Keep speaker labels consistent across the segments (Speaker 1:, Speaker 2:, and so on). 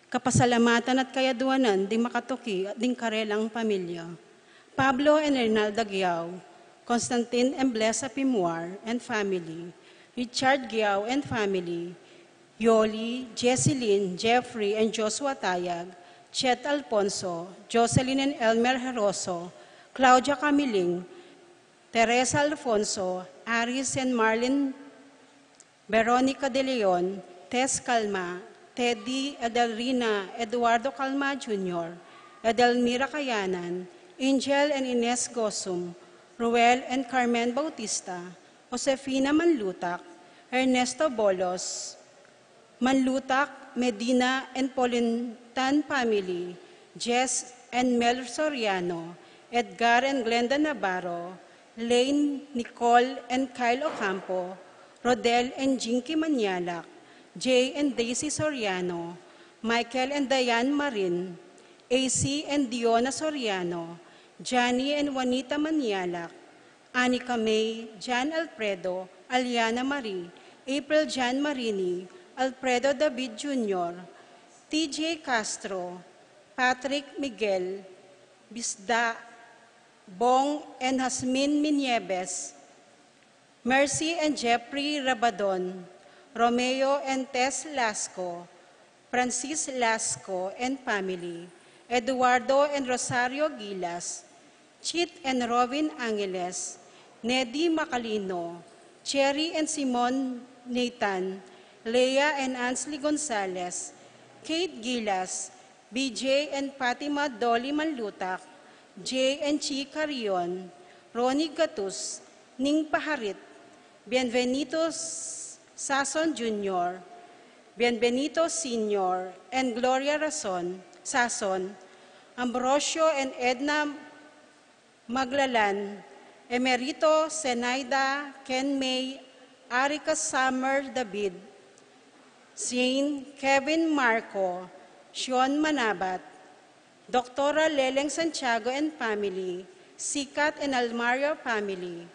Speaker 1: Kapasalamatan at kayaduanan di makatuki at ding karelang pamilya. Pablo and Renalda Giao, Constantine and Blesa Pimuar and family, Richard Giao and family, Yoli, Jesselyn, Jeffrey and Joshua Tayag, Chet Alfonso, Jocelyn and Elmer Heroso, Claudia Camiling, Teresa Alfonso, Aris and Marlene, Veronica De Leon, Tess Calma, Teddy Edelrina, Eduardo Calma Jr., Edelmira Kayanan, Angel and Ines Gosum, Ruel and Carmen Bautista, Josefina Manlutak, Ernesto Bolos, Manlutak, Medina and Polintan family, Jess and Mel Soriano, Edgar and Glenda Navarro, Lane, Nicole and Kyle Ocampo, Rodel and Jinky Manialak, Jay and Daisy Soriano, Michael and Diane Marin, AC and Diona Soriano, Johnny and Juanita Manialak, Anika May, Jan Alfredo, Aliana Marie, April Jan Marini, Alfredo David Jr., TJ Castro, Patrick Miguel, Bisda, Bong and Hasmin Minieves, Mercy and Jeffrey Rabadon, Romeo and Tess Lasco, Francis Lasco and family, Eduardo and Rosario Gilas, Chit and Robin Angeles, Neddy Macalino, Cherry and Simon Nathan, Leah and Ansley Gonzalez, Kate Gilas, BJ and Fatima Dolly Manlutak, Jay and Chi Carion, Ronnie Gatus, Ning Paharit, Bienvenido Sason Jr., Bienvenido Sr., and Gloria Sason, Ambrosio and Edna Maglalan, Emerito Zenaida, Ken May, Arica Summer David, Zane, Kevin Marco, Sean Manabat, Dr. Leleng Santiago and family, Sikat and Almario family,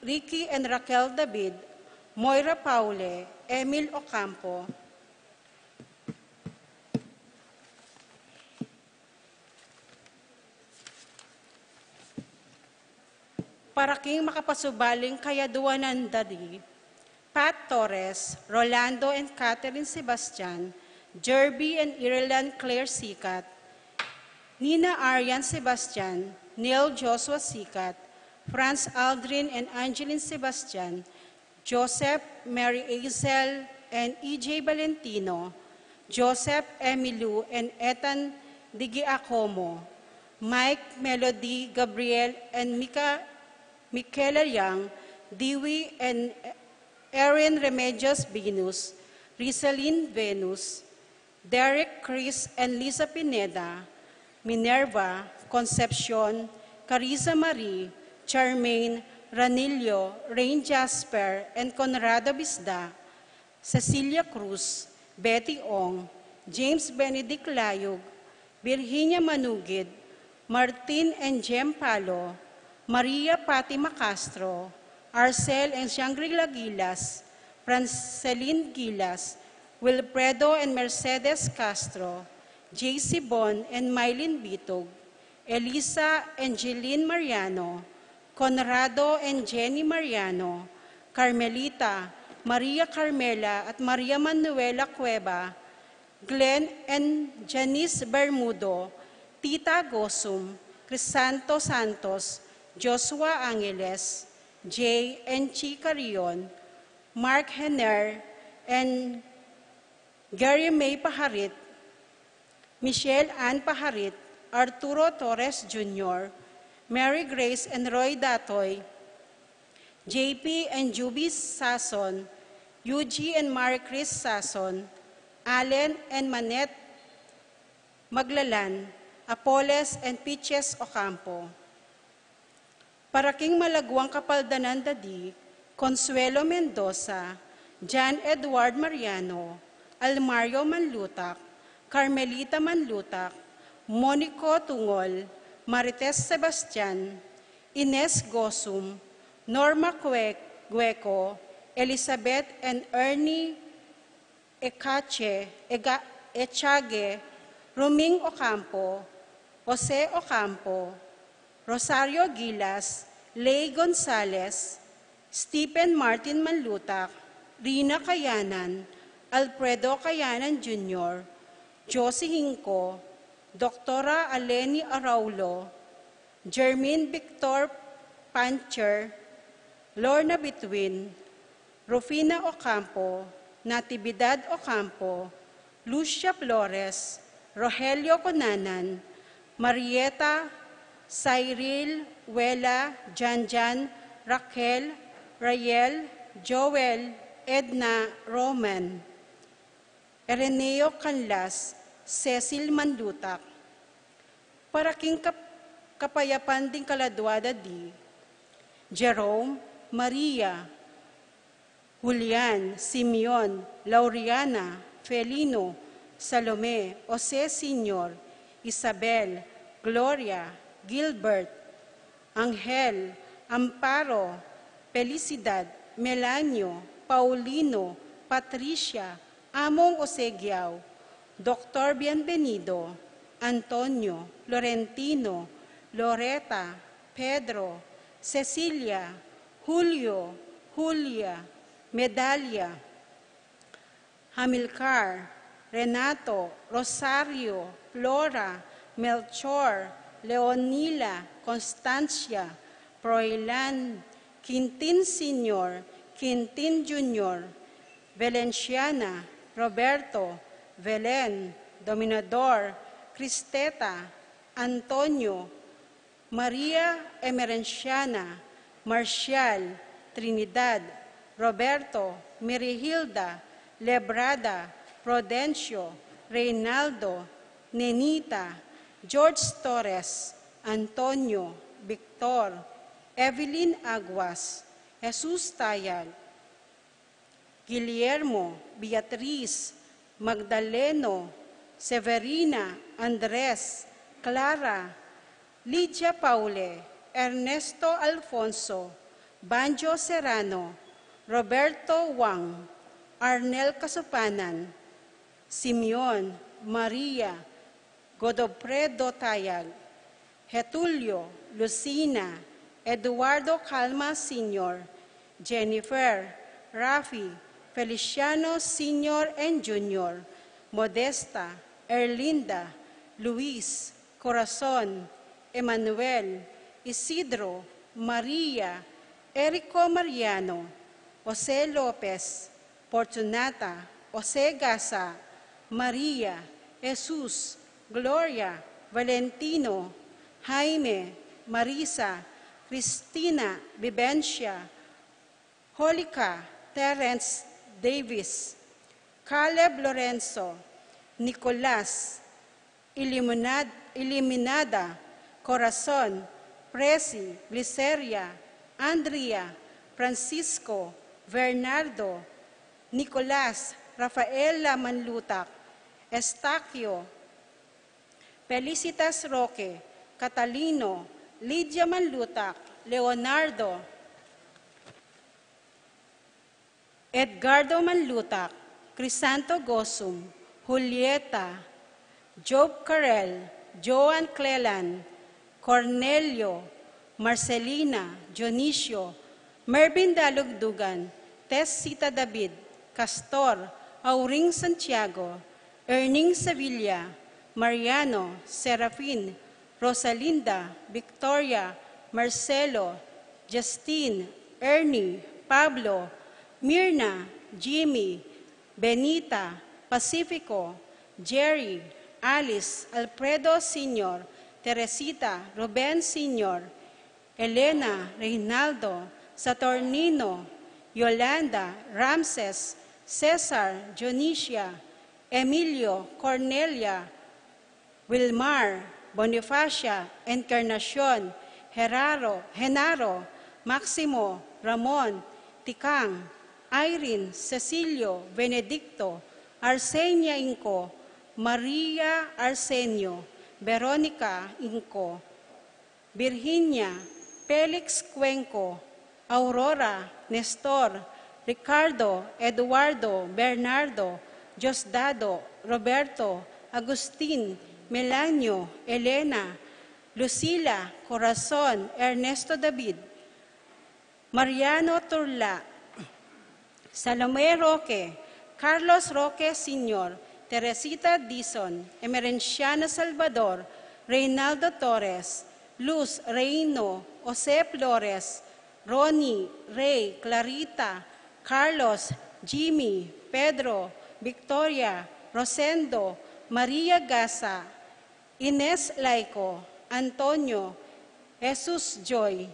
Speaker 1: Ricky and Raquel David, Moira Paule, Emil Ocampo, para king makapasubaling kayaduanan dadi, Pat Torres, Rolando and Catherine Sebastian, Jerby and Ireland Claire Sikat, Nina Arian Sebastian, Neil Joshua Sikat, Franz Aldrin and Angeline Sebastian, Joseph, Mary Azel, and E.J. Valentino, Joseph Emilu and Ethan Digiacomo, Mike, Melody, Gabriel, and Michaela Young, Dewey and Erin Remedios Venus, Rizalyn Venus, Derek, Chris, and Lisa Pineda, Minerva, Concepcion, Carissa Marie, Charmaine, Ranillo, Rain Jasper, and Conrado Bisda, Cecilia Cruz, Betty Ong, James Benedict Layog, Virginia Manugid, Martin and Jem Palo, Maria Fatima Castro, Arcel and Shangri-La Gilas, Franceline Gilas, Wilfredo and Mercedes Castro, J.C. Bon and Mylene Bitog, Elisa and Jeline Mariano, Conrado and Jenny Mariano, Carmelita, Maria Carmela at Maria Manuela Cueva, Glenn and Janice Bermudo, Tita Gosum, Crisanto Santos, Joshua Angeles, Jay and Chica Rion, Mark Henner, and Gary May Paharit, Michelle Ann Paharit, Arturo Torres Jr., Mary Grace and Roy Datoy, JP and Juby Sason, Yuji and Mary Chris Sason, Allen and Manette Maglalan, Apoles and Pitches Ocampo. Para king malagwang kapaldanan dadi, Consuelo Mendoza, John Edward Mariano, Almario Manlutak, Carmelita Manlutak, Monico Tungol, Marites Sebastian, Ines Gosum, Norma Gueco, Elizabeth and Ernie Echage, Ruming Ocampo, Jose Ocampo, Rosario Gilas, Ley Gonzales, Stephen Martin Manlutak, Rina Kayanan, Alfredo Kayanan Jr., Josie Hinco, Dr. Aleni Araulo, Jermaine Victor Pancher, Lorna Betwin, Rufina Ocampo, Natividad Ocampo, Lucia Flores, Rogelio Conanan, Marieta, Cyril, Wela, Janjan, Raquel, Rayel, Joel, Edna, Roman, Ereneo Canlas, Cecil Manlutak, para king kapayapan ding kaladwada di, Jerome, Maria, Julian, Simeon, Lauriana, Felino, Salome, Jose Sr., Isabel, Gloria, Gilbert, Angel, Amparo, Felicidad, Melanio, Paulino, Patricia, Among Osegiao, Dr. Bienvenido, Antonio, Florentino, Loreta, Pedro, Cecilia, Julio, Julia, Medalia, Hamilcar, Renato, Rosario, Flora, Melchor, Leonila, Constancia, Proilan, Quintin Sr., Quintin Jr., Valenciana, Roberto, Belen, Dominador, Cristeta, Antonio, Maria Emerenciana, Marcial, Trinidad, Roberto, Mirihilda, Lebrada, Prudencio, Reynaldo, Nenita, George Torres, Antonio, Victor, Evelyn Aguas, Jesus Tayal, Guillermo, Beatriz, Magdaleno, Severina, Andres, Clara, Lydia Paule, Ernesto Alfonso, Banjo Serrano, Roberto Wang, Arnel Kasupanan, Simeon, Maria, Godofredo Tayag, Getulio, Lucina, Eduardo Calma Sr., Jennifer, Rafi, Feliciano Sr. and Jr., Modesta, Erlinda, Luis, Corazon, Emmanuel, Isidro, Maria, Erico Mariano, Jose Lopez, Fortunata, Jose Gasa, Maria, Jesus, Gloria, Valentino, Jaime, Marisa, Cristina, Vivencia, Holika, Terence Davis, Caleb Lorenzo, Nicolas, Eliminada, Corazon, Presi, Liceria, Andrea, Francisco, Bernardo, Nicolas, Rafaela Manlutak, Estaquio, Felicitas Roque, Catalino, Lydia Manlutak, Leonardo, Edgardo Manlutak, Crisanto Gosum, Julieta, Job Carel, Joan Clelan, Cornelio, Marcelina, Dionisio, Mervin Dalugdugan, Tess Sita David, Castor, Auring Santiago, Erning Sevilla, Mariano, Serafin, Rosalinda, Victoria, Marcelo, Justine, Ernie, Pablo, Mirna, Jimmy, Benita, Pacifico, Jerry, Alice, Alfredo Sr., Teresita, Ruben Sr., Elena, Reynaldo, Saturnino, Yolanda, Ramses, Cesar, Dionisia, Emilio, Cornelia, Wilmar, Bonifacia, Encarnacion, Genaro, Maximo, Ramon, Tikang, Irene, Cecilio, Benedicto, Arsenia Inco, Maria Arsenio, Veronica Inco, Virginia, Felix Cuenco, Aurora, Nestor, Ricardo, Eduardo, Bernardo, Diosdado, Roberto, Agustin, Melanio, Elena, Lucila, Corazon, Ernesto David, Mariano Turla, Salome Roque, Carlos Roque Sr., Teresita Dizon, Emerenciano Salvador, Reynaldo Torres, Luz Reino, Jose Flores, Ronnie, Ray, Clarita, Carlos, Jimmy, Pedro, Victoria, Rosendo, Maria Gasa, Ines Laico, Antonio, Jesus Joy,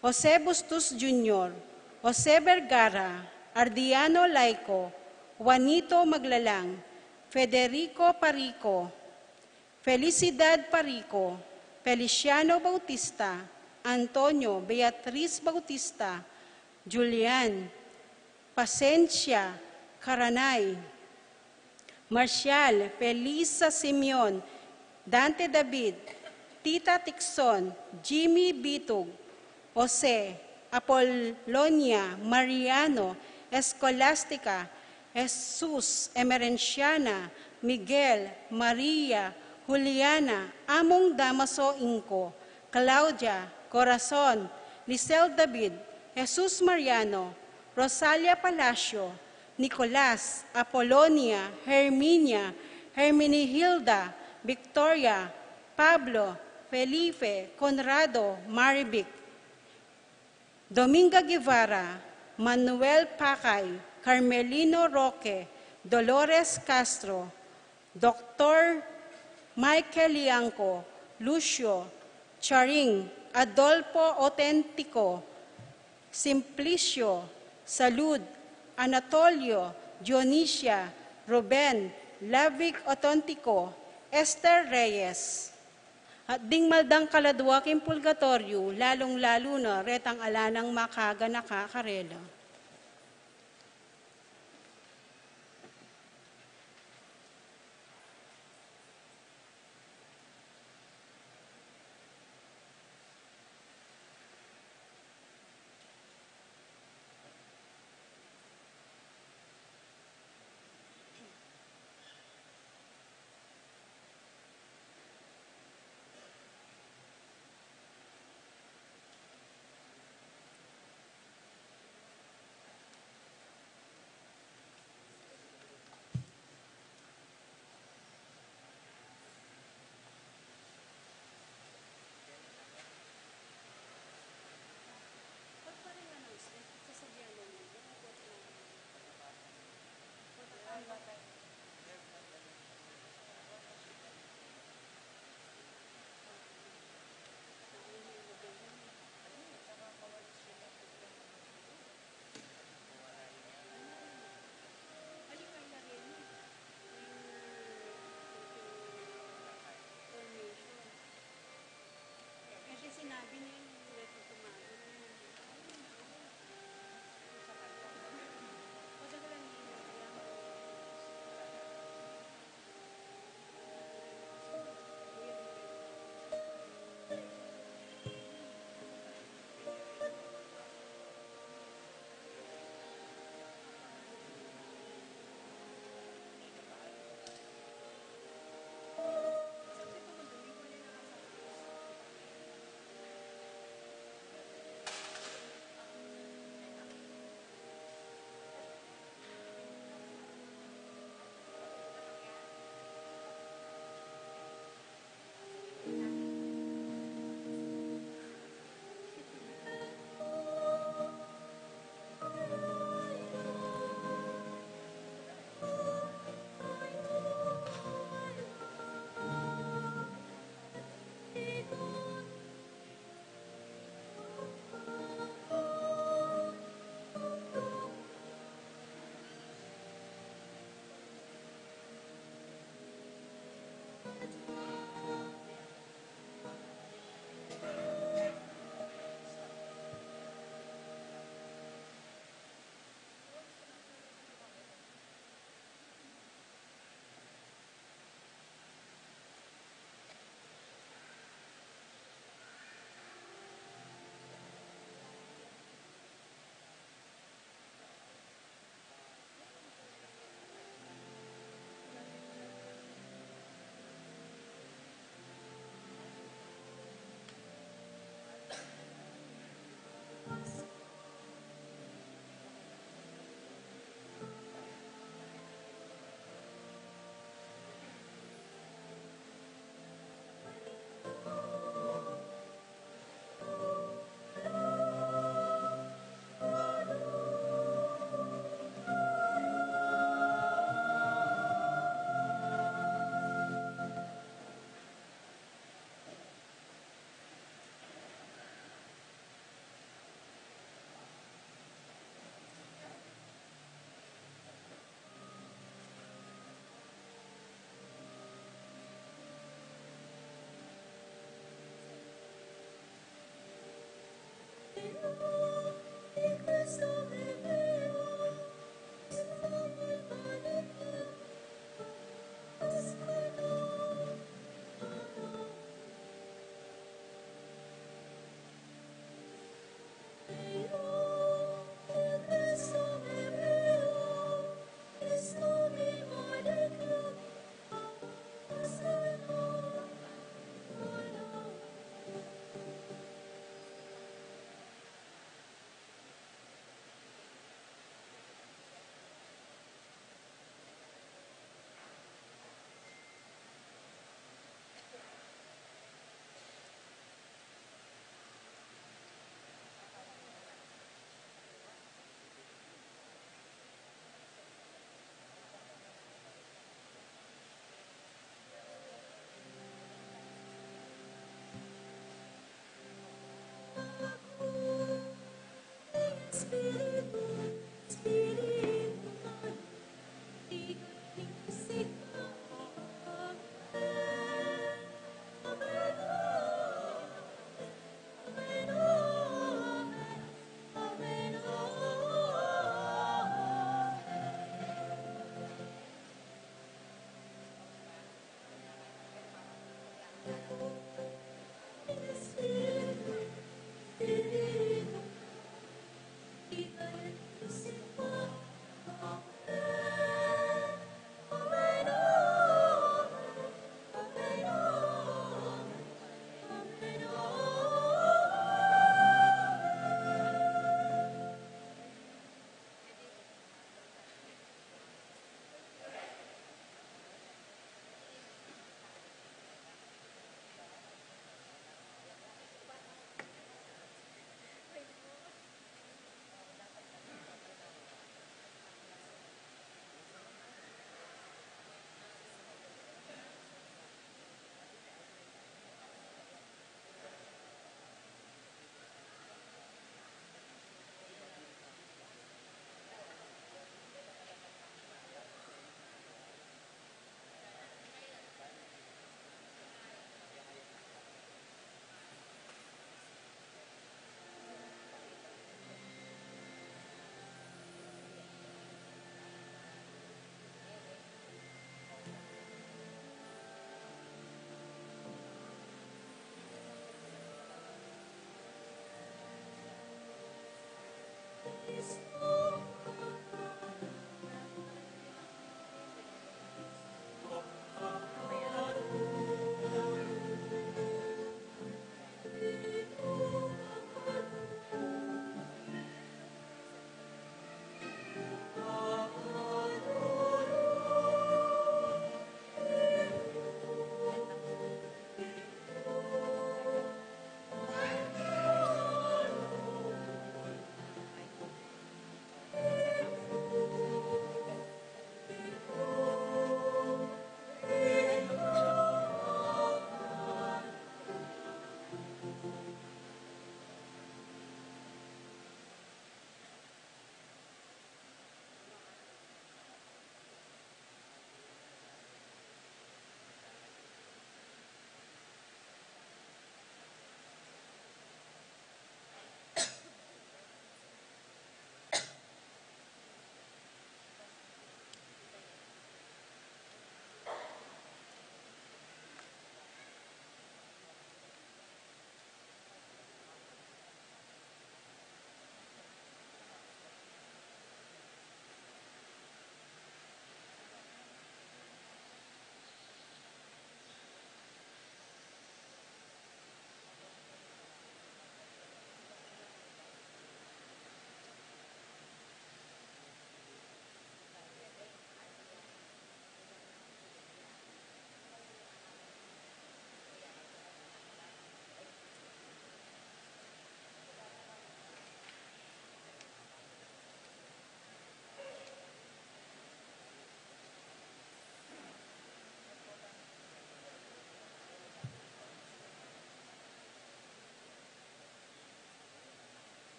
Speaker 1: Jose Bustos Jr., Jose Vergara, Ardiano Laico, Juanito Maglalang, Federico Parico, Felicidad Parico, Feliciano Bautista, Antonio Beatriz Bautista, Julian, Pasencia, Karanay, Marcial, Felisa Simeon, Dante David, Tita Tixon, Jimmy Bitug, Jose, Apolonia, Mariano, Escolastica, Jesus, Emerenciana, Miguel, Maria, Juliana, Among Damaso Inco, Claudia, Corazon, Lisel David, Jesus Mariano, Rosalia Palacio, Nicolas, Apolonia, Herminia, Herminihilda, Victoria, Pablo, Felipe, Conrado, Marivic, Dominga Guevara, Manuel Pacay, Carmelino Roque, Dolores Castro, Dr. Michael Liangco, Lucio, Charing, Adolfo Autentico, Simplicio, Salud, Anatolio, Dionisia, Ruben, Lavic Autentico, Esther Reyes. At ding maldang kaladwaking pulgatoryo, lalong-lalo na retang alanang makaga nakakarela.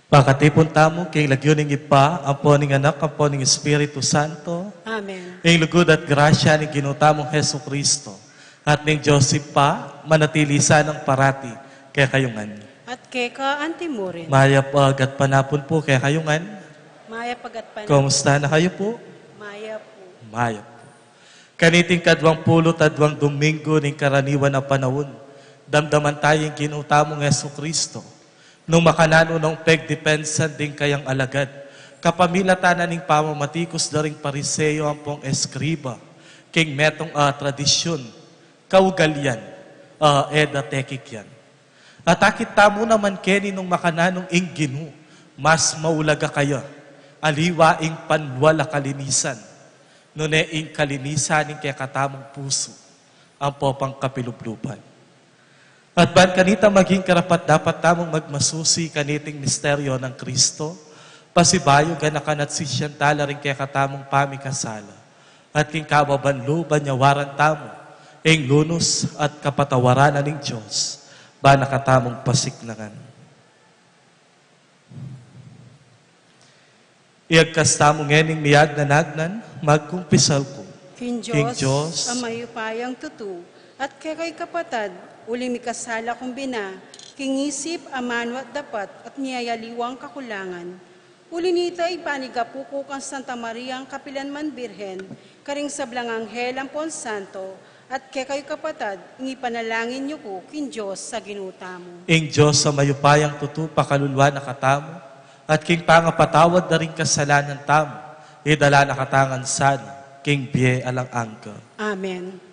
Speaker 2: Pakatipon tamo, king lagyuning ipa, ampo ning anak, ampo ning Espiritu Santo,
Speaker 1: Amen.
Speaker 2: ing lugod at grasya ni ginutamong Heso Kristo, at ning Joseph pa, manatili sanang parati, kaya kayungan.
Speaker 1: At keka antimurin.
Speaker 2: Maya pag at panapon po, kaya kayungan.
Speaker 1: Maya pagat panapon.
Speaker 2: Kumusta na kayo po?
Speaker 1: Maya po.
Speaker 2: Maya po. Kaniting kadwang pulot at dwang Domingo ning karaniwan na panahon, damdaman tayong ginutamong Heso Kristo, nung makanano ng pegdepensan din kayang alagad, kapamilatanan ning pamamatikos da ring pariseyo ang pong eskriba, king metong tradisyon, kaugalyan, eda tekikyan. At akit tamo naman keni nung makananong ingginu, mas maulaga kayo, aliwa ing panwala kalinisan, nune ing kalinisan ing kaya katamong puso, ang popang kapilubluban. At ban kanita maging karapat dapat tamong magmasusi kaniting misteryo ng Kristo, pasibayo ganakan at sisyantala rin kaya katamong pamikasala, at king kababanluban niya waran tamo, ing lunos at kapatawaranan ng Diyos, ba nakatamong pasiklangan. Iagkas tamong ngening miyag na nagnan, magkumpisal ko.
Speaker 1: King Diyos, ang mayupayang tutu, at kay kapatad, uli mikasala kong bina, kingisip, amano at dapat, at niyayaliwang kakulangan. Uli nita ipanigapuko kang Santa Maria ang Kapilanman Birhen, karing sablang anghel ang Ponsanto, at kay kapatad, ingipanalangin niyo ko, king Diyos, sa ginuta mo.
Speaker 2: Ing Diyos sa mayupayang tutu, pakalulwa na katamo, at king pangapatawad na rin kasalanan tamo, idala na katangan sana, king biye alang angka.
Speaker 1: Amen.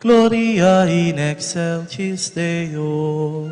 Speaker 2: Gloria in excelsis Deo.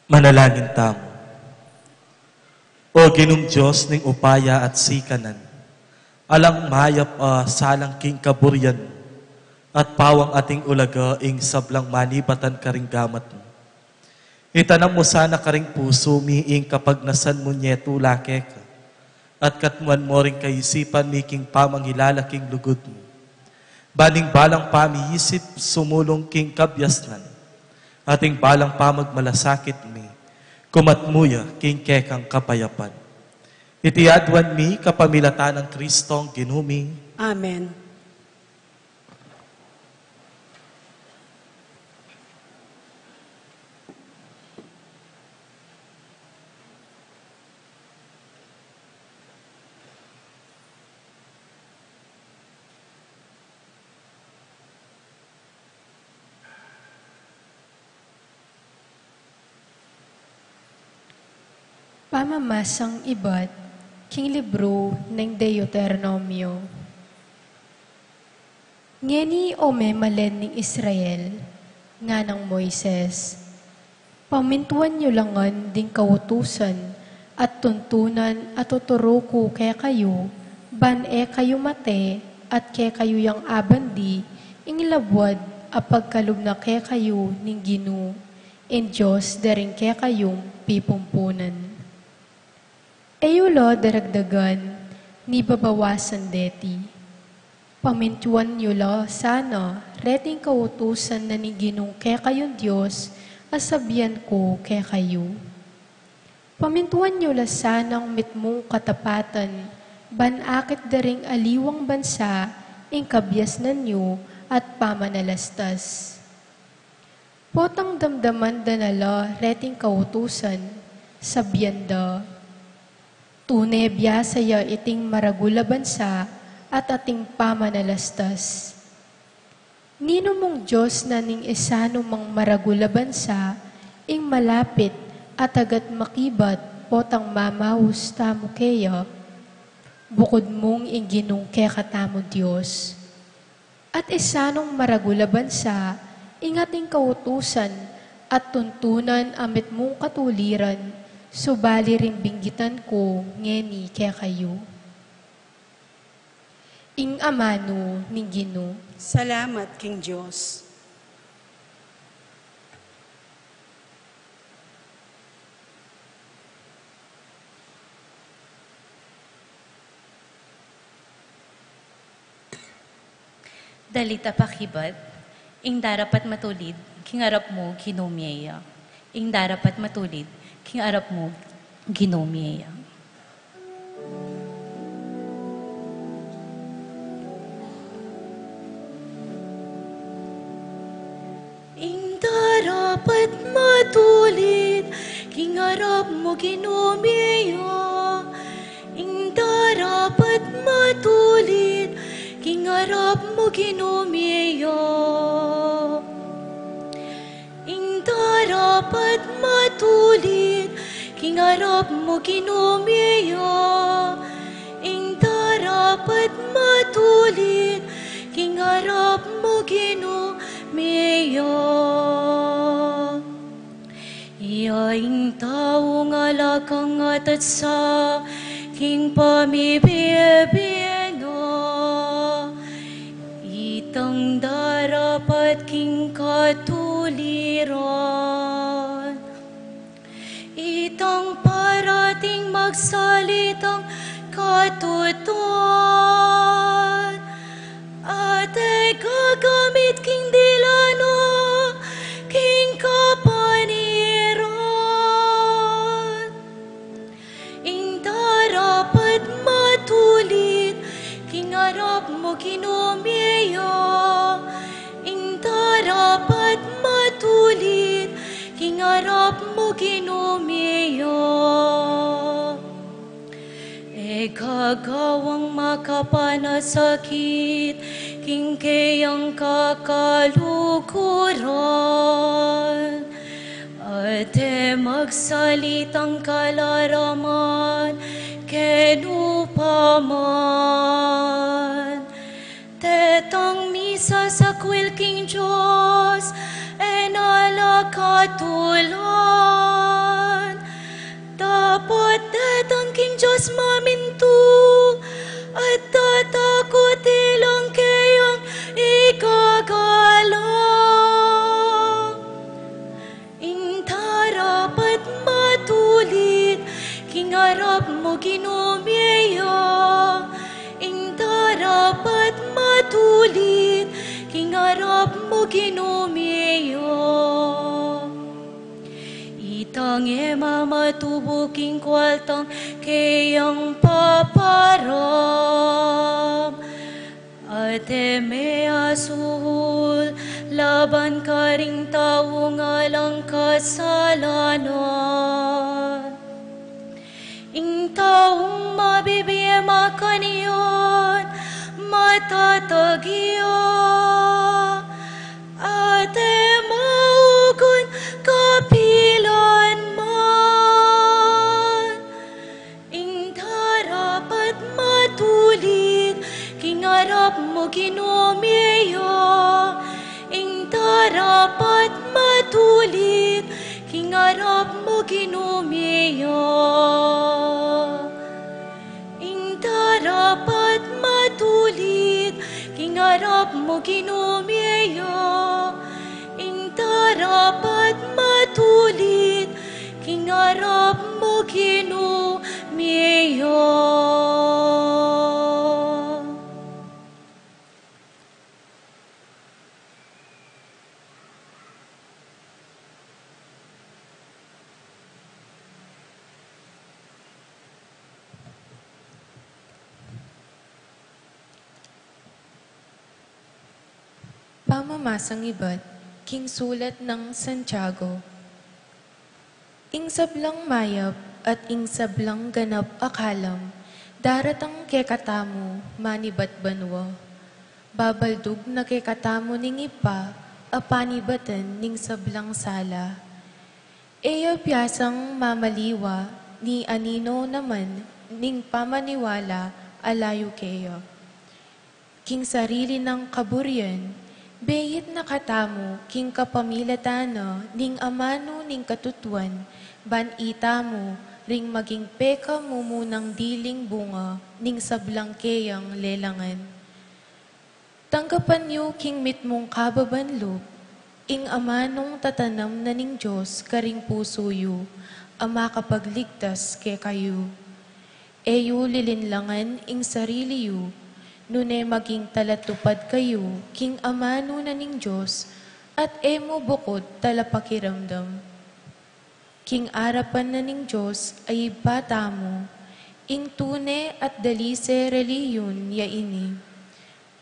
Speaker 2: Manalangin tamo. O Ginong Diyos ning upaya at sikanan, alang mayap salang king kaburyan, at pawang ating ulaga ing sablang manibatan karing gamat mo. Itanam mo sana karing puso miing kapag nasan mo nyeto lake ka, at katmuan mo rin kaisipan miking pamanghilalaking lugod mo. Baning balang pamiisip sumulong king kabyasnan, ating balang pamagmalasakit mi, kumatmuya king kekang kapayapan. Itiadwan mi kapamilatan ng Kristong ginumi.
Speaker 1: Amen.
Speaker 3: Pamamasang ibat, king libro ng Deuteronomio. Ngeni ome malen ng Israel, nga ng Moises, pamintuan nyo langan ding kawutusan at tuntunan at tuturo ko kaya kayo, ban kayo mate at kaya kayo yang abandi, ingilabwad apagkalub na kaya kayo ning Ginu, in Diyos daring kaya kayong pipumpunan. Eyulo daragdagan, ni babawasan deti. Pamintuan nyo lo sana, reting kautusan na ni Ginong ke kayong Diyos, asabihan ko ke kayo. Pamintuan niyo lasanang mitmong katapatan, banakit daring aliwang bansa, ing kabyas na niyo at pamanalastas. Potang damdaman danala reting kautusan, sabihan da, tunay biyasaya iting maragula bansa at ating pamanalastas. Nino mong Diyos na ning isano mang maragula bansa, ing malapit at agat makibat potang mamahus tamo kaya, bukod mong ing Ginong ke katamo Diyos. At isanong maragula bansa, ing ating kautusan at tuntunan amit mong katuliran, subali rin binggitan ko ngeni ke kayo. Ing amano ni Ginoo.
Speaker 1: Salamat, King Diyos.
Speaker 4: Dalita pakibat, ing darapat matulid, kingarap mo, ginomiya. Ing darapat matulid, kingarap mo, ginomiya. Ing darapat matulid, kingarap mo, ginomiya. Ing darapat matulid, kingarap mo, ginomiya. Ing darapat matulid, kingarap mo, ginomiya. Ing darapat matulid, kingarap mo, ginomiya. Iyaing tao nga lakang atat sa king pamibiyabiyano, itang darapat king katuliran, itang parating magsalitang katutuan, at gagamit king dilano, king kapaniran. Ing darapat matulid, king arap mo ginomiya. Ing darapat matulid, king arap mo ginomiya. Kagawang makapanasakit, king kayang kakalukuran, ate magsalitang kalaraman, kenupaman. Tetang misa sa kwil king Diyos, enala katulan. Dapat tetang king Diyos mamintu, at tatakot ilang kayang ikagalang. Ing darapat matulid, kingarap mo ginomiya. Ing darapat matulid, kingarap mo ginomiya. Itang mamatubuking kwaltang kayang paparam, at may asuhul laban ka ring tao nga lang kasalanan. Ing taong mabibiyama ka niyon, matatagya, at maugon kapilan man. Ing darapat matulid, kingarap mo ginomiya. Ing darapat matulid, kingarap mo ginomiya. Ing darapat matulid, kingarap mo ginomiya. Ing darapat matulid, kingarap mo ginomiya.
Speaker 3: Pamamasang iba't king sulat ng Santiago. Ing sablang mayap at ing sablang ganap akalam, daratang kekatamo manibat banwa. Babaldug na kekatamo ning ipa, apanibatan ning sablang sala. Eya piyasang mamaliwa, ni anino naman ning pamaniwala alayo keyo. King sarili ng kaburyan, beyit na katamo, king kapamilatano, ning amano ning katutuan, ban ita mo, ring maging peka mumunang diling bunga, ning sablang keyang lelangan. Tanggapan niyo king mitmong kababanlog, ing amanong tatanam na ning Diyos karing puso yu, ama kapagligtas ke kayo. Eyo lilinlangan ing sarili yu, nune maging talatupad kayo, king amano na ning Diyos, at emo bukod talapakiramdam. King arapan na ning Diyos ay bata mo, ing tune at dalise reliyon yaini.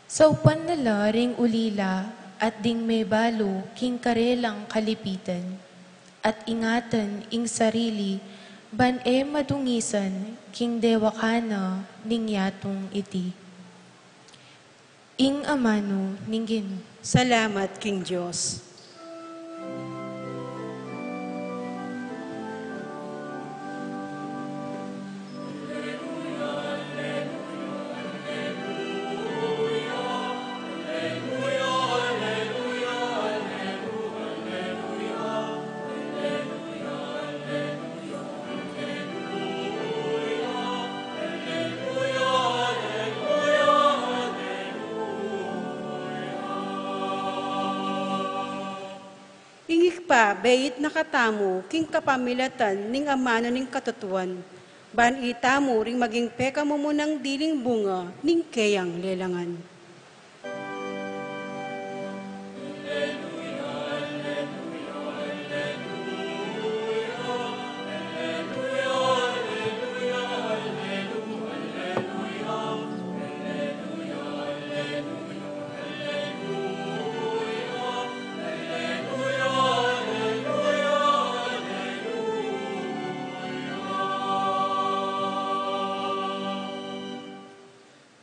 Speaker 3: Saupan nala ring ulila, at ding may balo, king karelang kalipitan. At ingatan ing sarili, ban madungisan, king dewakana, ning yatong iti. Ing amano ninggin.
Speaker 1: Salamat, King Diyos. Ingik pa, beyit nakatamo, king kapamilatan, ning amano ning katutuan. Ban itamo, ring maging peka mo munang diling bunga, ning keyang lelangan.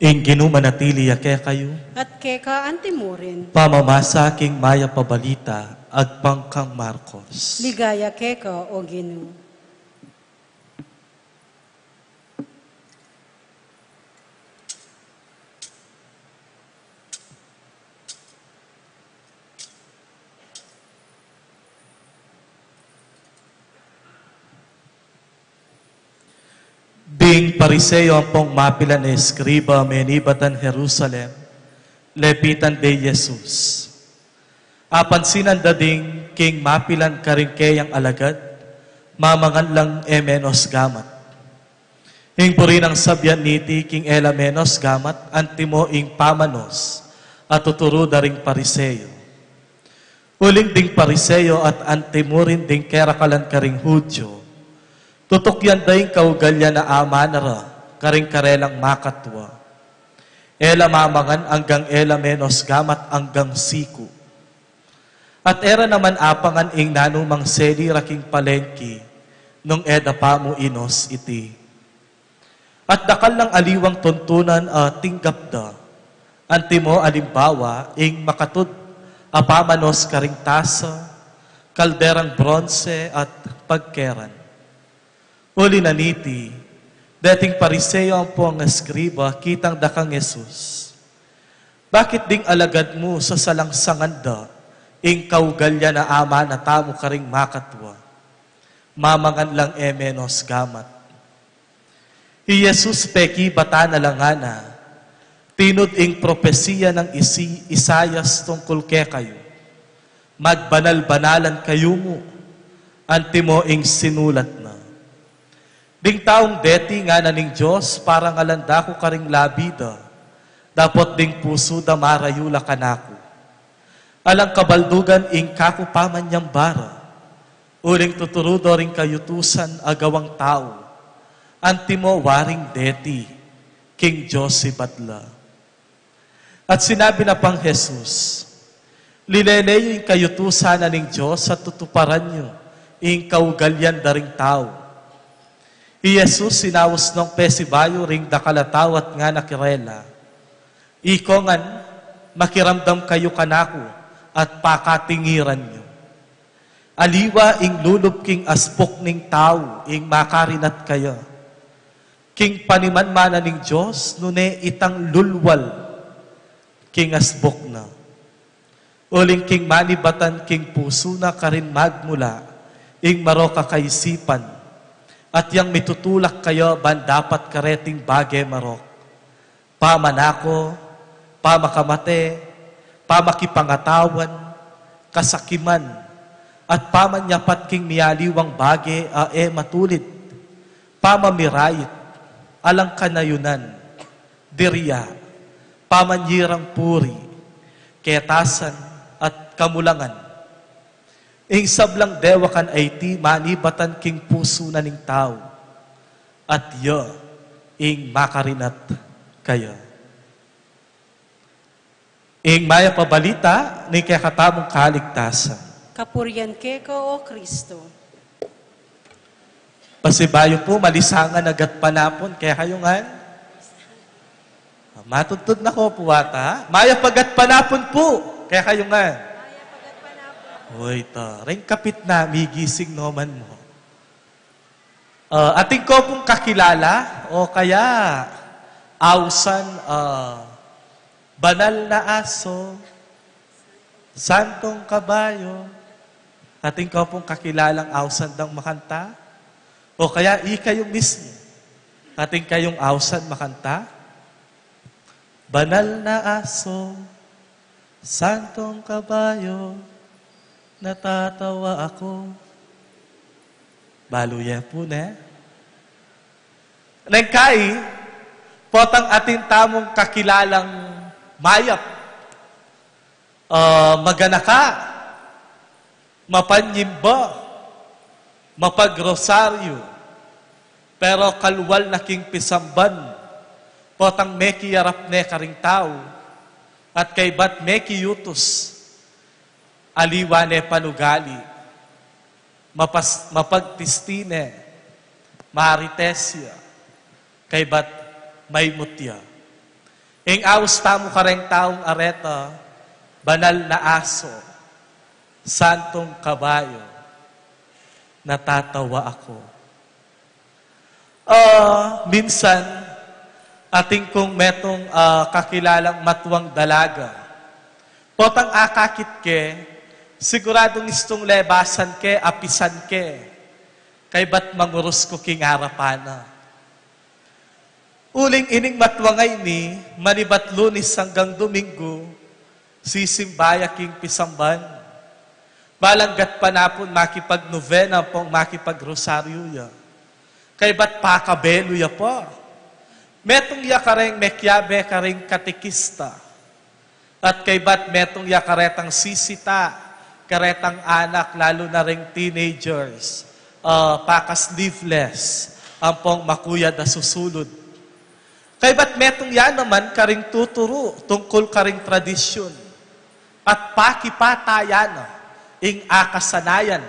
Speaker 2: Ing ginumanatili kaya kayo,
Speaker 1: At keka antimurin,
Speaker 2: pamamasa king maya pabalita, agpangkang Marcos.
Speaker 1: ligaya keka o Ginoo.
Speaker 2: Ding pariseo ang pong mapilan ni Eskriba menibatan Jerusalem, lepitan de Jesus. Apansinan dading king mapilan karingkeyang alagad, mamangan lang menos gamat. Ing purin ang sabyan niti king ela menos gamat, antimo ing pamanos, at tuturo daring pariseo. Uling ding pariseo at antimurin ding kerakalan karing Hudyo, tutok yan daing kaugalya na amanara, karing karelang makatwa. Ela mamangan hanggang ela menos gamat hanggang siku. At era naman apangan ing nanumang seli raking palengki, nung eda pa mo inos iti. At dakal lang aliwang tuntunan tinggap da, antimo alimbawa ing makatud apamanos karing tasa, kalderang bronze at pagkeran. Uli na niti, dating pariseo ang po ang eskriba, kitang dakang Jesus. Bakit ding alagad mo sa salangsanganda, ing kaugalya na ama na tamo karing makatwa? Mamangan lang menos gamat. Hi Jesus peki bata na langana, tinud ing propesiya ng Isayas tungkol ke kayo. Magbanal-banalan kayo mo, antimo ing sinulat na. Ding taong deti nga na ning Diyos, parang alanda ko karing labida, dapat ding puso da marayula kanako. Alang kabaldugan ing kako pamanyang bara, uling tuturudo ring kayutusan agawang tao, antimo waring deti, King Diyos si Batla. At sinabi na pang Jesus, Lineneyo yung kayutusan na ning Diyos sa tutuparan nyo, yung kaugalyan daring tao. I Jesus sinawos ng pesibayo ring dakalatawat nga nakirela. Ikongan, makiramdam kayo kanako at pakatingiran nyo. Aliwa ing lulub king aspok ning tao, ing makarinat kayo. King panimanmana ning Diyos, nune itang lulwal, king asbok na. Uling king manibatan, king puso na karin magmula, ing maroka kaisipan, at yang mitutulak kayo, ban dapat kareting bagay marok. Pamanako, pamakamate, pamakipangatawan, kasakiman, at pamanyapat king miyaliwang bagay, matulid, pamamirayit, alang kanayunan, diriya, pamanyirang puri, ketasan, at kamulangan. Ing sablang dewakan ay ti, manibatan king puso na ning tao, at yo, ing makarinat kayo. Ing maya pabalita, ni kakatamong kaligtasan.
Speaker 1: Kapurian keko, O Kristo.
Speaker 2: Pasibayo po, malisangan agat panapon, kaya kayo nga. Matuntod na ko po ata. Maya pagat panapon po, kaya kayo nga.
Speaker 1: Maya pagat panapon.
Speaker 2: Uy, ta, ring kapit na, migising noman mo. Ating ko pong kakilala, o kaya, awsan, banal na aso, santong kabayo, ating ko pong kakilalang awsan ng makanta, o kaya ikayo mismo, ating kayong awsan makanta, banal na aso, santong kabayo, natatawa ako. Baluya po na. Nagkai, potang ating tamong kakilalang mayap. Maganaka, mapanyimba, mapagrosaryo, pero kalwal na king pisamban, potang meki yarap ne karing tao, at kay bat meki yutos, aliwa ne panugali, mapagtistine, maritesya, kay bat may mutya. Ing awas tamo kareng taong areta, banal na aso, santong kabayo, natatawa ako. Minsan, ating kong metong kakilalang matuwang dalaga, potang akakit ke, siguradong istong lebasan ke, apisan ke, kay bat mangurus ko king arapana. Uling ining matwangay ni, manibat Lunes hanggang Domingo, sisimbaya king pisamban. Balanggat panapon makipag-novena pong makipag-rosaryo ya. Kay ba't pakabelo ya po? Metong ya kareng mekyabe kareng katekista. At kay ba't metong ya karetang sisita, karetang anak, lalo na ring teenagers, pakas-leafless, ang pong makuyad na susulod. Kay ba't metong ya naman karing tuturo tungkol karing tradisyon at pakipatayan ing akasanayan,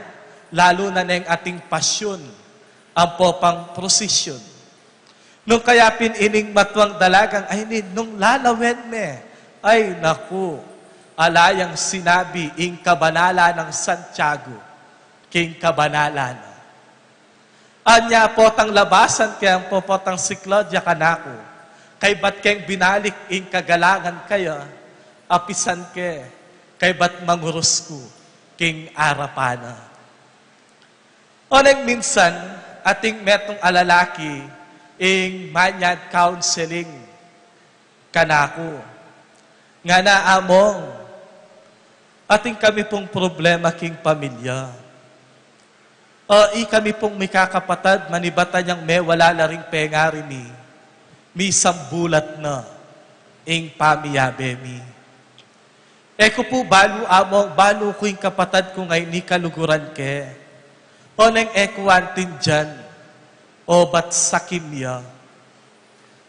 Speaker 2: lalo na ng ating pasyon, ang popang prosesyon. Nung kaya pinining matwang dalagang, ay nung lalawen me, ay naku, alayang sinabi, ing kabanala ng Santiago, king kabanala na. Anya potang labasan, kaya ang popotang si Claudia kanako, kay ba't kayong binalik ing kagalangan kaya, apisan ke, kay ba't mangurus ko, king arapana. O nang minsan, ating metong alalaki, ing manyad counseling kanako. Nga na among, ating kami pong problema king pamilya. Kami pong may kakapatad, manibata niyang wala na ring pengari mi sambulat na, ing pamiyabe mi. Eko po balu among, balu ko yung kapatad ko ngay ni kaluguran ke. O nang ekuantin dyan, o bat sakimya.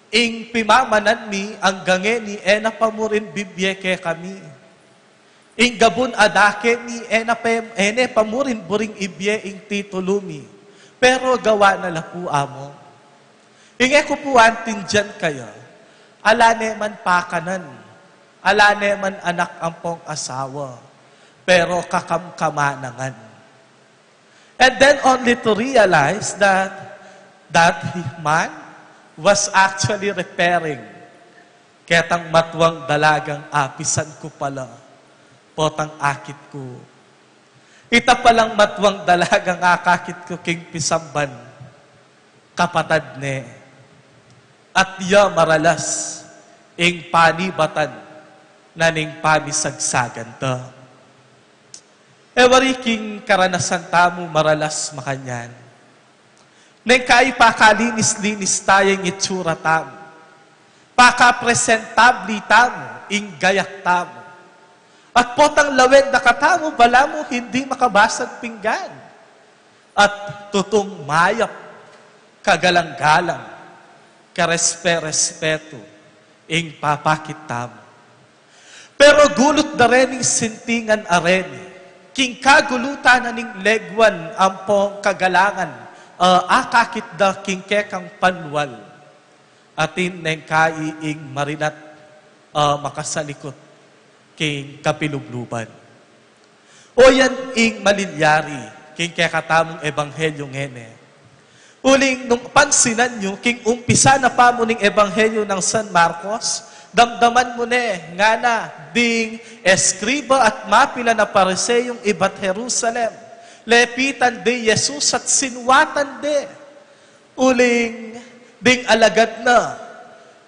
Speaker 2: Ing pimamanan mi, ang gange ni ena pamurin bibye ke kami. Ing gabun adake ni ene pamurin buring ibye ing titulumi. Pero gawa na lapu amo. Ing ko puantin dyan kayo. Alane man pakanan. Alane man anak ampong asawa. Pero kakamkamanangan. And then only to realize that that man was actually repairing. Ketang matwang dalagang apisan ko pala. Potang akit ko. Ita palang matwang dalagang akakit ko king pisamban. Kapatad ne. At ya maralas ing panibatan na ning pamisagsagan ta. Ewari king karanasan tamo maralas makanyan. Neng kaipakalinis-linis tayong itsura tamo. Paka-presentabli tamo ing gayak tamo. At potang lawed na katamo, bala mo hindi makabasag pinggan. At tutong mayap, kagalang-galang, karespe-respeto, ing papakit tamo. Pero gulot na rin ing sintingan areni, king kagulutan na ning legwan ampong kagalangan, akakit da king kekang panwal, atin neng kaiing marinat makasalikot, king kapilubluban. O yan ing malilyari, king kekatamong ebanghelyo ngene. Uling, nung pansinan nyo, king umpisa na pa mo ning ebanghelyo ng San Marcos, damdaman mo ne, nga na, ding eskriba at mapila na pariseyong ibat Jerusalem, lepitan de Jesus at sinwatan de. Uling, ding alagad na,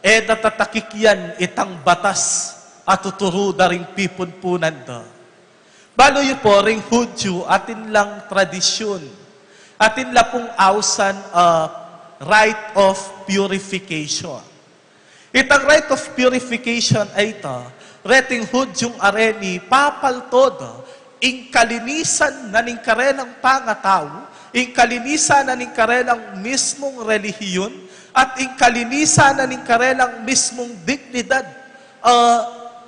Speaker 2: natatakikyan itang batas, at tuturo da rin pipunpunan da. Balo yu po ring Hudyo, atin lang tradisyon, atin lang pong ausan rite of purification. Itang rite of purification ay ito, reting Hudyong areni, papaltod, ing kalinisan na ning karenang pangatao, ing kalinisan na ning karenang mismong relihiyon, at ing kalinisan na ning karenang mismong dignidad,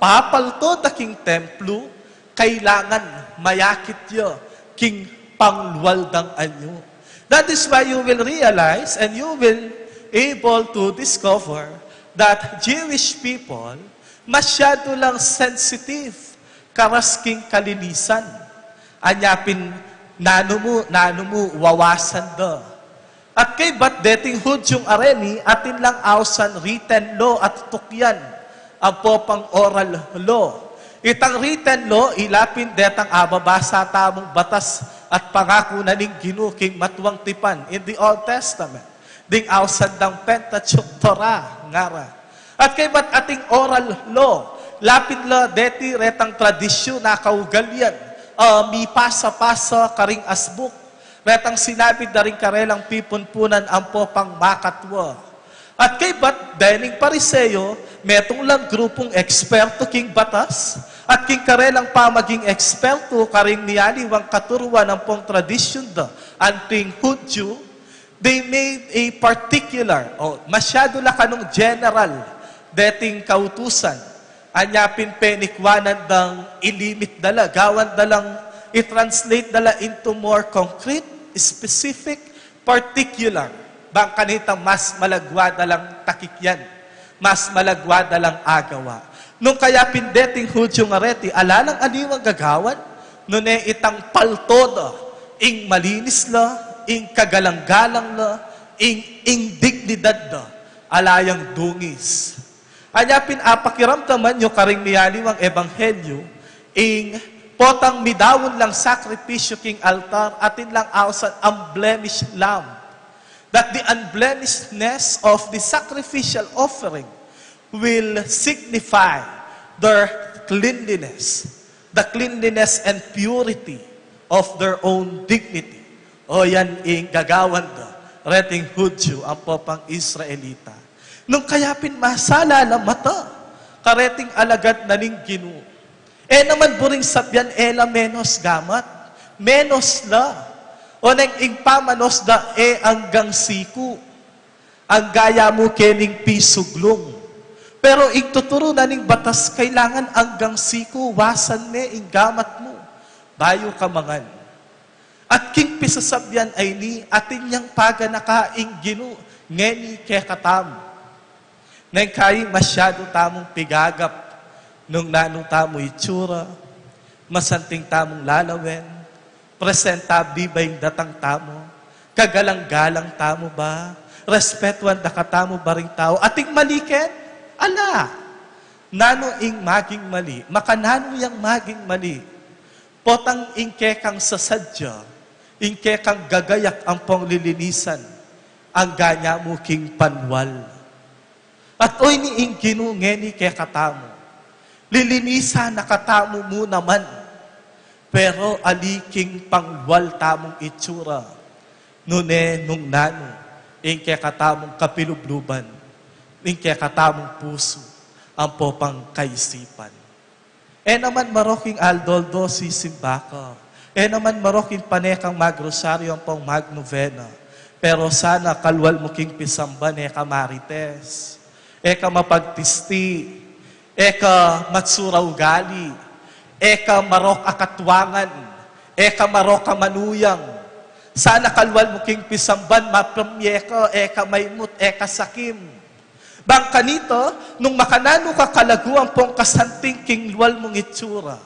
Speaker 2: papalto da king templo, kailangan mayakit yo, king pangluwaldang anyo. That is why you will realize and you will able to discover that Jewish people masyado lang sensitive karas king kalinisan. Anyapin, nano mo, wawasan da. At kay bat dating Hudyong areni, atin lang ausan written law at tukyan, ang popang oral law. Itang written law, ilapin detang ababasa tamong batas at pangako na ning ginuking matwang tipan in the Old Testament. Ding ausan ng Pentateuch Torah, ngara. At kay ba't ating oral law, lapin la deti retang tradisyon na kaugalyan, mi pasa-pasa karing asbuk, retang sinabi na rin karelang pipunpunan ang popang makatwa. At kay ba't dining pariseyo, metong lang grupong eksperto king batas, at king karelang pamaging eksperto karing niyaliwang katuruan ng pong tradisyon da, anting Hudyo, they made a particular, masyado la kanong general, dating kautusan, anyapin penikwanan ng ilimit dala, gawan dalang i-translate dala into more concrete, specific, particular. Bang kanitang mas malagwa dalang takikyan, mas malagwa dalang agawa. Nung kaya pindeting Hudyong areti, alalang aniwang gagawan, nung itang paltoda, ing malinis la, ing kagalang-galang la, ing dignidad la, alayang dungis. Anyapin apakiramdaman nyo karing niyaliwang ebanghelyo, ing potang midawon lang sakripisyo king altar, atin lang ausan unblemished lamb. That the unblemishedness of the sacrificial offering will signify their cleanliness, the cleanliness and purity of their own dignity. O yan ing gagawan da, reting Hudyo, ang popang Israelita. Nung kayapin masala na mata, kareting alagad na ning Ginoo. Naman buring sabyan, ela menos gamat, menos la. O nang ingpamanos da hanggang siku. Ang gaya mo kening pisuglong. Pero igtuturo na ning batas, kailangan hanggang siku, wasan me, gamat mo. Bayo ka mangan. At king pisasabyan ay ni, atin niyang paganakaing ginu, ngeni ke katam. Ngayon kayo masyado tamong pigagap, nung nanong tamo itsura, masanting tamong lalawin, presentabi ba yung datang tamo, kagalang-galang tamo ba, respetuan da katamo ba ring tao, ating maliket, ala, nano ing maging mali, makanano yang maging mali, potang ingkekang sasadya, ingkekang gagayak ang panglilinisan, ang ganya mo king panwal. At oy ni ing ginungeni ke katamo, lilinisan na katamo mo naman, pero aliking pangwal tamong itsura, nune nung nano, ingke katamong kapilubluban, ingke katamong puso, ang popang kaisipan. Naman maroking aldoldo si simbaka, naman maroking panekang magrosaryo ang pang magnovena, pero sana kalwal mo king pisamban, eka marites, eka mapagtisti, eka matsura ugali, eka marok akatwangan, eka marok kamanuyang, sana kalwal mo king pisamban, mapamyeka, eka maymut, eka sakim. Bang kanito, nung makanano ka kalaguan pong kasanting king luwal mong itsura,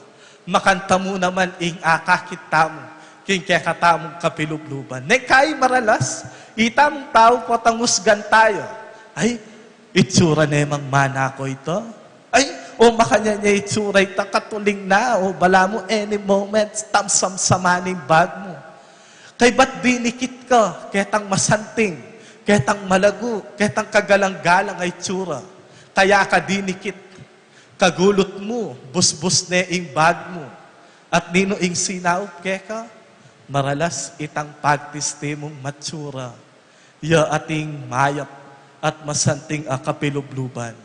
Speaker 2: makanta mo naman ing akakit tamo, king kekatamong kapilubluban. Nekay maralas, itamong tao po tangusgan tayo. Ay, itsura na emang mana ko ito. Ay, o makanya niya itsura ito, katuling na, o bala mo any moment, tamsam-samaning bag mo. Kay ba't dinikit ka, ketang masanting, ketang malago, ketang kagalang-galang ay tsura. Kaya ka dinikit, kagulot mo, busbus na ing bag mo. At nino ing sinaup keka, maralas itang pagtiste mong matsura. Ya ating mayap at masanting kapilubluban.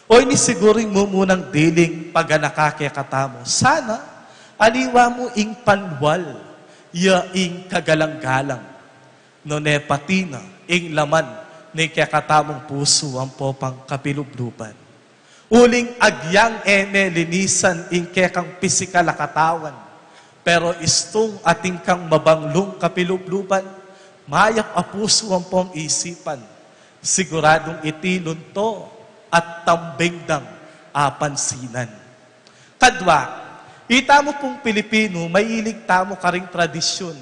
Speaker 2: O ini siguring mo munang diling paganakake katamo. Sana, aliwa mo ing panwal, ya ing kagalang-galang. No ne patina, ing laman, ni kakatamong puso ang popang kapilubluban. Uling agyang linisan ing kekang pisikal katawan, pero istong ating kang mabanglong kapilubluban, mayap a puso ang pong isipan, siguradong itilon to at tambingdang apansinan. Kadwa, ita mo pong Pilipino, mahilig tamo karing tradisyon,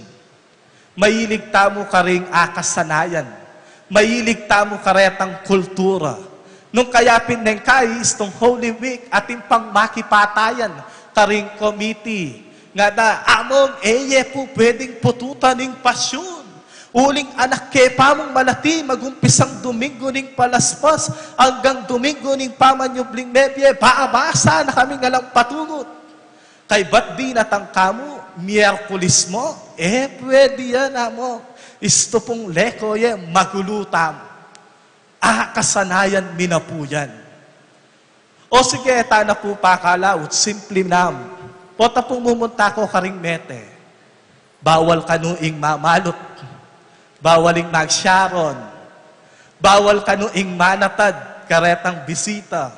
Speaker 2: mahilig tamo karing akasanayan, mahilig tamo karetang kultura. Nung kayapin ng kais, itong Holy Week, ating pang makipatayan, karing committee, nga na, among po pwedeng pututan ng pasyon. Uling anak kepa mong malati, magumpisang Domingo ning palaspas, hanggang Domingo ning pamanyubling mebye, baabasa na kami nga lang patungot. Kay ba't di natangkamo, Miyerkules mo, pwede yan mo. Isto pong leko magulutam. Kasanayan minapuyan. O sige, na po pakalaut, simple nam. Pota pong mumunta ko karing mete. Bawal kanuing mamalot. Bawaling magsyaron. Bawal kanuing manatad, karetang bisita.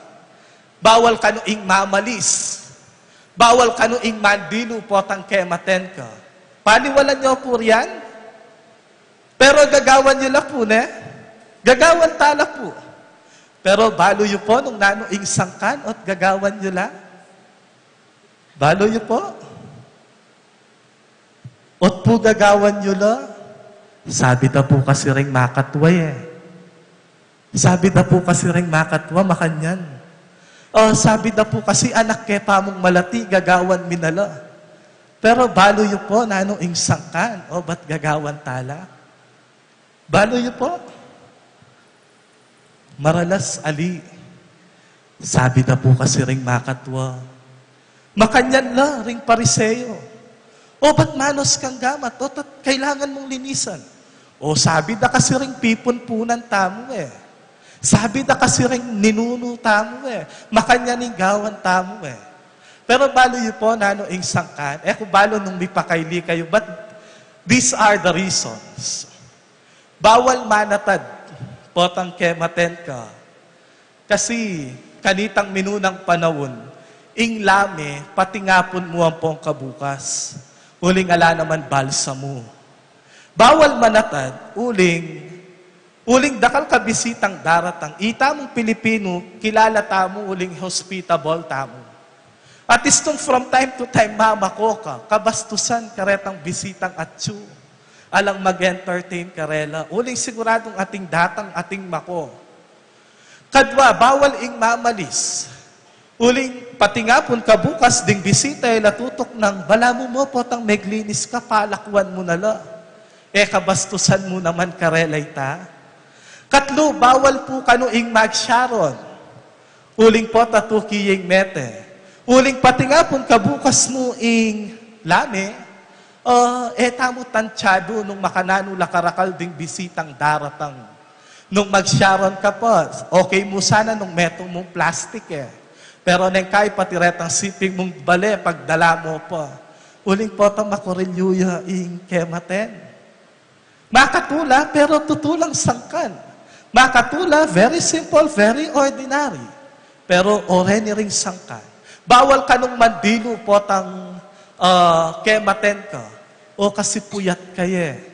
Speaker 2: Bawal kanuing mamalis. Bawal kanuing mandilo, potang kematen ka. Paniwalan niyo po riyan? Pero gagawan niyo lang po, ne? Gagawan tala po. Pero balo yu po nung nanuing sangkan at gagawan yu la. Balo yu po. Ot po gagawan yu la. Sabi na po kasi ring makatway Sabi na po kasi ring makatwa, makanyan. Sabi na po kasi anak kepa mong malati, gagawan minala. Pero balo yu po nanuing sangkan. Ba't gagawan tala? Balo yu po. Maralas ali, sabi na po kasi ring makatwa. Makanyan la, ring pariseyo. Ba't manos kang gamat? Kailangan mong linisan. Sabi na kasi ring pipunpunan tamo Sabi na kasi ring ninuno tamo Makanya ning gawan tamo Pero balo yun po, nano ing sangkan. Kung balo nung mipakaili kayo, but these are the reasons. Bawal manatad. Potang kematen ka. Kasi, kanitang minunang panahon, ing lame, pati ngapon mo ang pong kabukas. Uling ala naman balsa mo. Bawal manatad, uling dakal ka bisitang daratang. Ita mong Pilipino, kilala tamo, uling hospitable tamo. At istong from time to time, mamako ka, kabastusan, karetang bisitang atsu. Alang mag-entertain karela. Uling siguradong ating datang, ating mako. Kadwa, bawal ing mamalis. Uling, pati nga pun kabukas ding bisita ay natutok ng balamu mo po tang meglinis ka, palakwan mo na la. Kabastusan mo naman karelay ta. Katlo, bawal po kanuing magsyaron. Uling po tatukiying mete. Uling pati nga pun kabukas mo ing lame, tamo tansyado nung makanano lakarakal ding bisitang daratang. Nung magsyaron ka po, okay mo sana nung meto mong plastic Pero neng kay patiretang siping mong bale, pagdala mo po. Uling po ta makorilyuya ing kematen. Makatula, pero tutulang sangkan. Makatula, very simple, very ordinary. Pero oreni ring sangkan. Bawal ka nung mandilo po tang kematen ka. O kasi puyat kaye.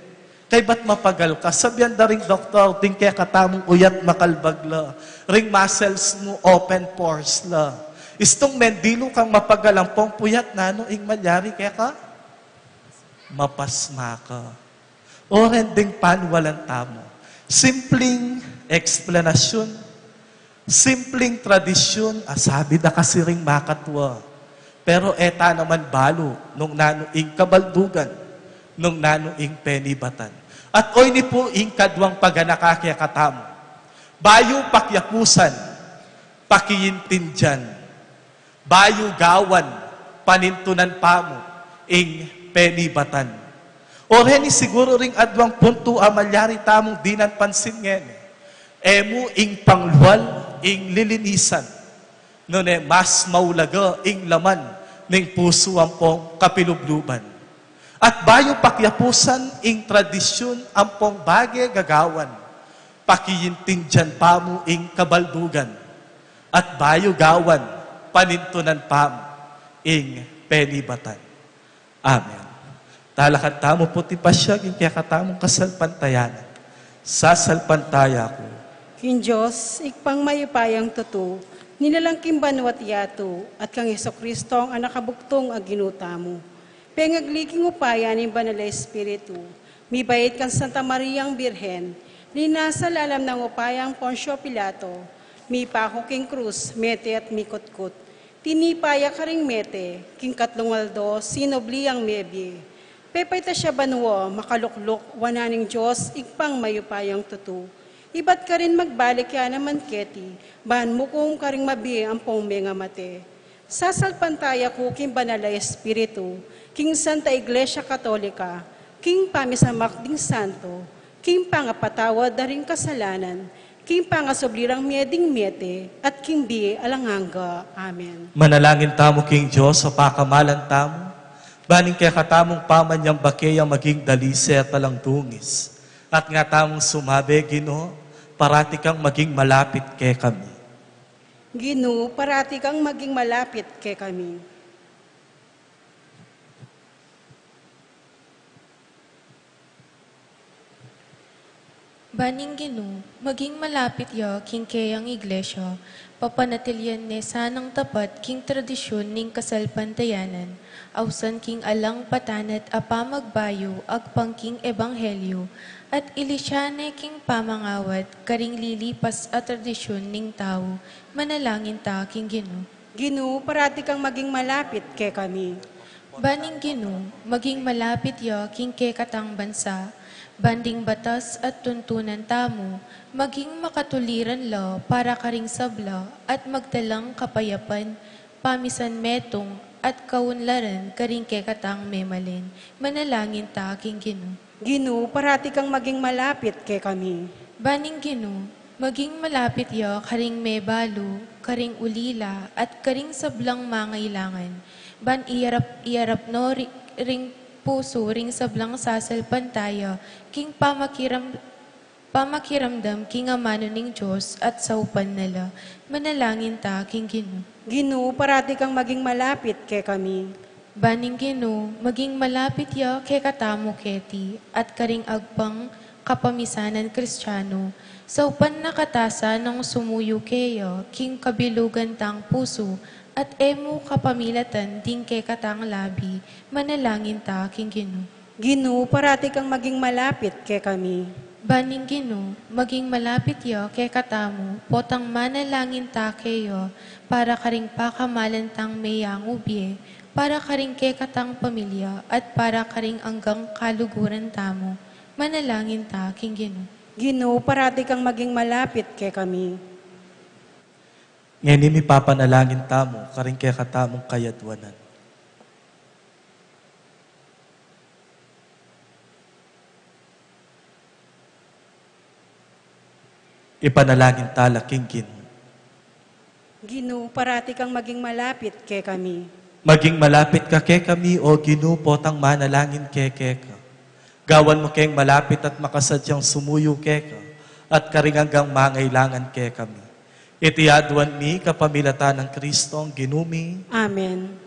Speaker 2: Kay ba't mapagal ka? Sabihan da ring doktor, ting kaya katamong uyat makalbag la. Ring muscles mo open pores la. Istong mendilo kang mapagal ang pong puyat na ano, ing malyari kaya ka? Mapasma ka. O rending panwalan tamo. Simpleng explanasyon, simpleng tradisyon, sabi da kasi ring makatwa. Pero eta naman balo, nung nano ing kabaldugan, nung nano ing penibatan. At oy ni po ing kadwang paganakakya katamo. Bayo pakyakusan, pakiyintindyan. Bayo gawan, panintunan pamo, ing penibatan. O reni siguro ring adwang punto amalyari tamong dinan pansin ngayon. Emu ing pangluwal, ing lilinisan. Nune mas maulaga ing laman ng puso ang pong kapilubluban. At bayo pakyapusan ing tradisyon ang pong bagay gagawan. Pakiyintindyan pa mo ing kabaldugan. At bayo gawan, panintunan pa mo ing penibatan. Amen. Talakat tamo puti pa siya, ing kaya katamong kasalpantayanan. Sasalpantaya ko.
Speaker 1: King Diyos, ikpang mayupayang tutu, nilalang kimbanwat yato, at kang Jesucristo ang anakabuktong aginuta mo. Pengagliking upaya ni Banal Espiritu, mibayit kang Santa Mariang Birhen, linasal alam ng upayang Poncio Pilato, mi pako king krus, mete at mikutkut, tinipaya ka ring mete, king katlungaldo, sinobliang mebye. Pepay ta siya banwo, makalukluk, wananing Diyos, ikpang mayupayang tutu. Iba't ka rin magbalik ya naman keti, ban mukum ka ring mabi ang pong mga mate. Sasalpantaya ko king Banal Espiritu, king Santa Iglesia Katolika, king pamisamak ding santo, king pangapatawad na ring kasalanan, king pangasoblirang mieding miete, at king bi alanganga. Amen.
Speaker 2: Manalangin tamo king Diyos sa pakamalan tamo, baning kaya katamong pamanyang bakeyang maging dalise at talang tungis. At nga tamong sumabi, Ginoo, parati kang maging malapit kay kami.
Speaker 1: Ginoo, parati kang maging malapit kay kami.
Speaker 3: Baning Ginoo, maging malapit ya king kayang iglesia, papanatilyan ni sanang tapat king tradisyon ning kasalpantayanan, awsan king alang patanat apa magbayo agpang king ebanghelyo, at ilisyane king pamangawat karing lilipas at tradisyon ning tao, manalangin ta king Ginoo.
Speaker 1: Ginoo, parati kang maging malapit kay kami.
Speaker 3: Baning Ginoo, maging malapit ya king kay katang bansa, banding batas at tuntunan tamo, maging makatuliran la para karing sabla at magtalang kapayapan, pamisan metong at kaunlaran karing kekatang memalin. Manalangin ta aking Ginoo.
Speaker 1: Ginoo, parati kang maging malapit kay kami.
Speaker 3: Baning Ginoo, maging malapit ya karing mebalo, karing ulila at karing sablang mangailangan. Ban iarap no ring puso ring sablang sasalpantaya, king pamakiramdam king amano ning Diyos at sa upan nala, manalangin ta king Ginoo.
Speaker 1: Ginoo, parati kang maging malapit kay kami.
Speaker 3: Baning Ginoo, maging malapit ya kay katamo keti, at karing agpang kapamisanan Kristiyano, sa upan nakatasa ng sumuyo keyo, king kabilugan tang puso, at emo kapamilatan ding kay katang labi, manalangin ta king Ginoo.
Speaker 1: Ginoo, parati kang maging malapit kay kami.
Speaker 3: Baning Ginoo, maging malapit yo kay katamo, potang manalangin ta keyo, para karing pakamalan tang mayang ubye, para karing kay katang pamilya, at para karing anggang kaluguran tamo, manalangin ta king Ginoo.
Speaker 1: Ginoo, parati kang maging malapit kay kami.
Speaker 2: Ngayon mi papanalangin tamo, karing kaya katamong kayadwanan. Ipanalangin tala king Ginoo.
Speaker 1: Ginoo, parati kang maging malapit kay kami.
Speaker 2: Maging malapit ka kay kami, o Ginoo, potang manalangin kay ka. Gawan mo kayong malapit at makasadyang sumuyo kay ka, at karinganggang mangailangan kay kami. Itiadwan mi kapamilatan ng Kristo ang ginumi.
Speaker 1: Amen.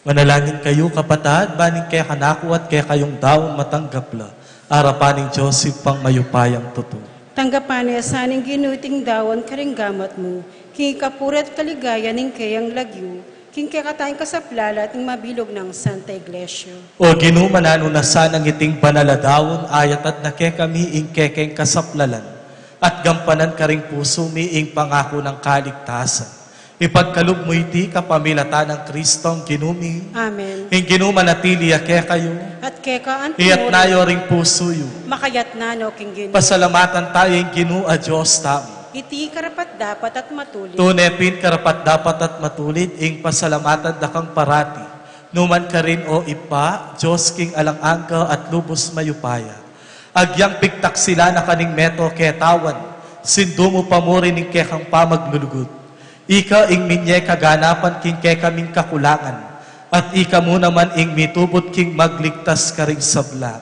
Speaker 2: Manalangin kayo, kapatad, baning kaya kanako at kaya kayong daon matanggapla, arapaning Joseph pang mayupayang totoo.
Speaker 1: Tanggapan niya saning ginuting dawon karing gamat mo, king kapuret kaligaya ning kayang lagyo, king kakatayang kasaplala at mabilog ng Santa Iglesia.
Speaker 2: O ginumanano na sanang iting panaladawon, ayat at nake kami ing kekeng kasaplalan, at gampanan karing puso mi ing pangako ng kaligtasan. Ipagkalog mo iti kapamilata ng Kristong ginumi.
Speaker 1: Amen.
Speaker 2: Ing ginumanatili ake kayo,
Speaker 1: At keka
Speaker 2: iyat
Speaker 1: antumor,
Speaker 2: nayo ring puso yu.
Speaker 1: makayat na no king ginu.
Speaker 2: Pasalamatan tayo ing ginu a Diyos tamo.
Speaker 1: Iti karapat dapat at matuloy.
Speaker 2: Tunepin karapat dapat at matulid ing pasalamatan dakang parati. Numan ka rin o ipa, Diyos king alang angka at lubos mayupaya. Agyang pigtak sila na kaning meto ketawan, sindumo pa mo rin ing kekang pamaglulugod. Ika ing minye kaganapan king kekaming kakulangan, at ika mo naman ing mitubot king magligtas ka ring sabla.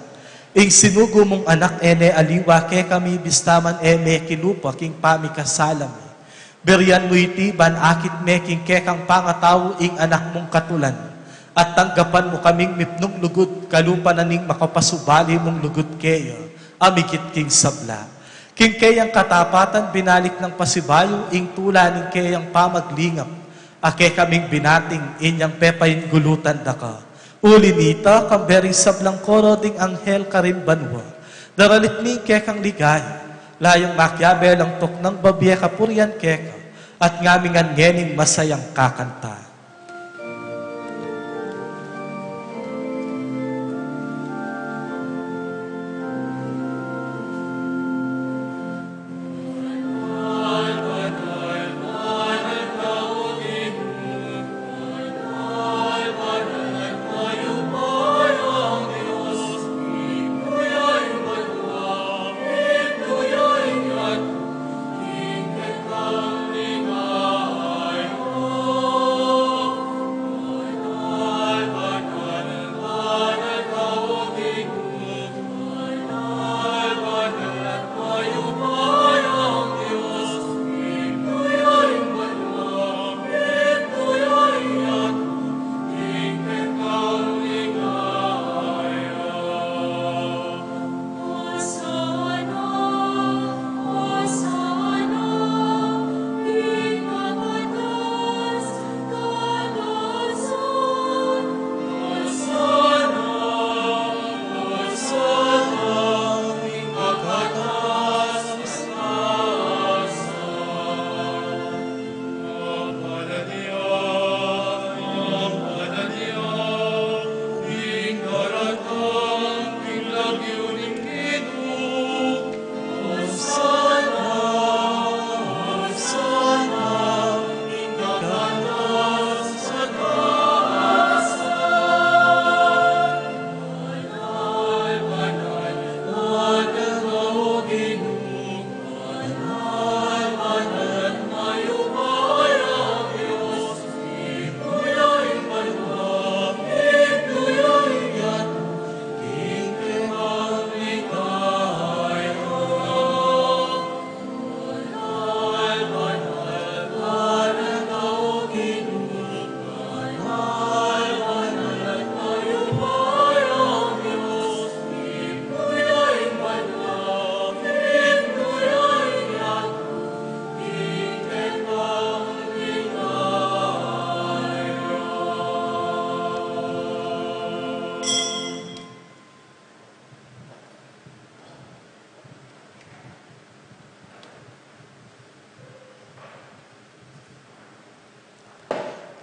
Speaker 2: Ing sinugo mong anak ene aliwa ke kami bistaman eme kilupa king pamikasalami. Berian mo iti ban akit me king kekang pangataw ing anak mong katulan. At tanggapan mo kaming mipnong lugod kalupa na ning makapasubali mong lugod keyo, amikit king sabla. King kayang katapatan binalik ng pasibayo ing tula ning kayang pamaglingap. Ake kaming binating inyang pepayin gulutan daka. Uli nita kambering sablang koro ding anghel karin banwa. Daralit ni kekang ligaya. Layong makyabel ang tok ng babye kapuryan keka. At ngamingan ngening masayang kakanta.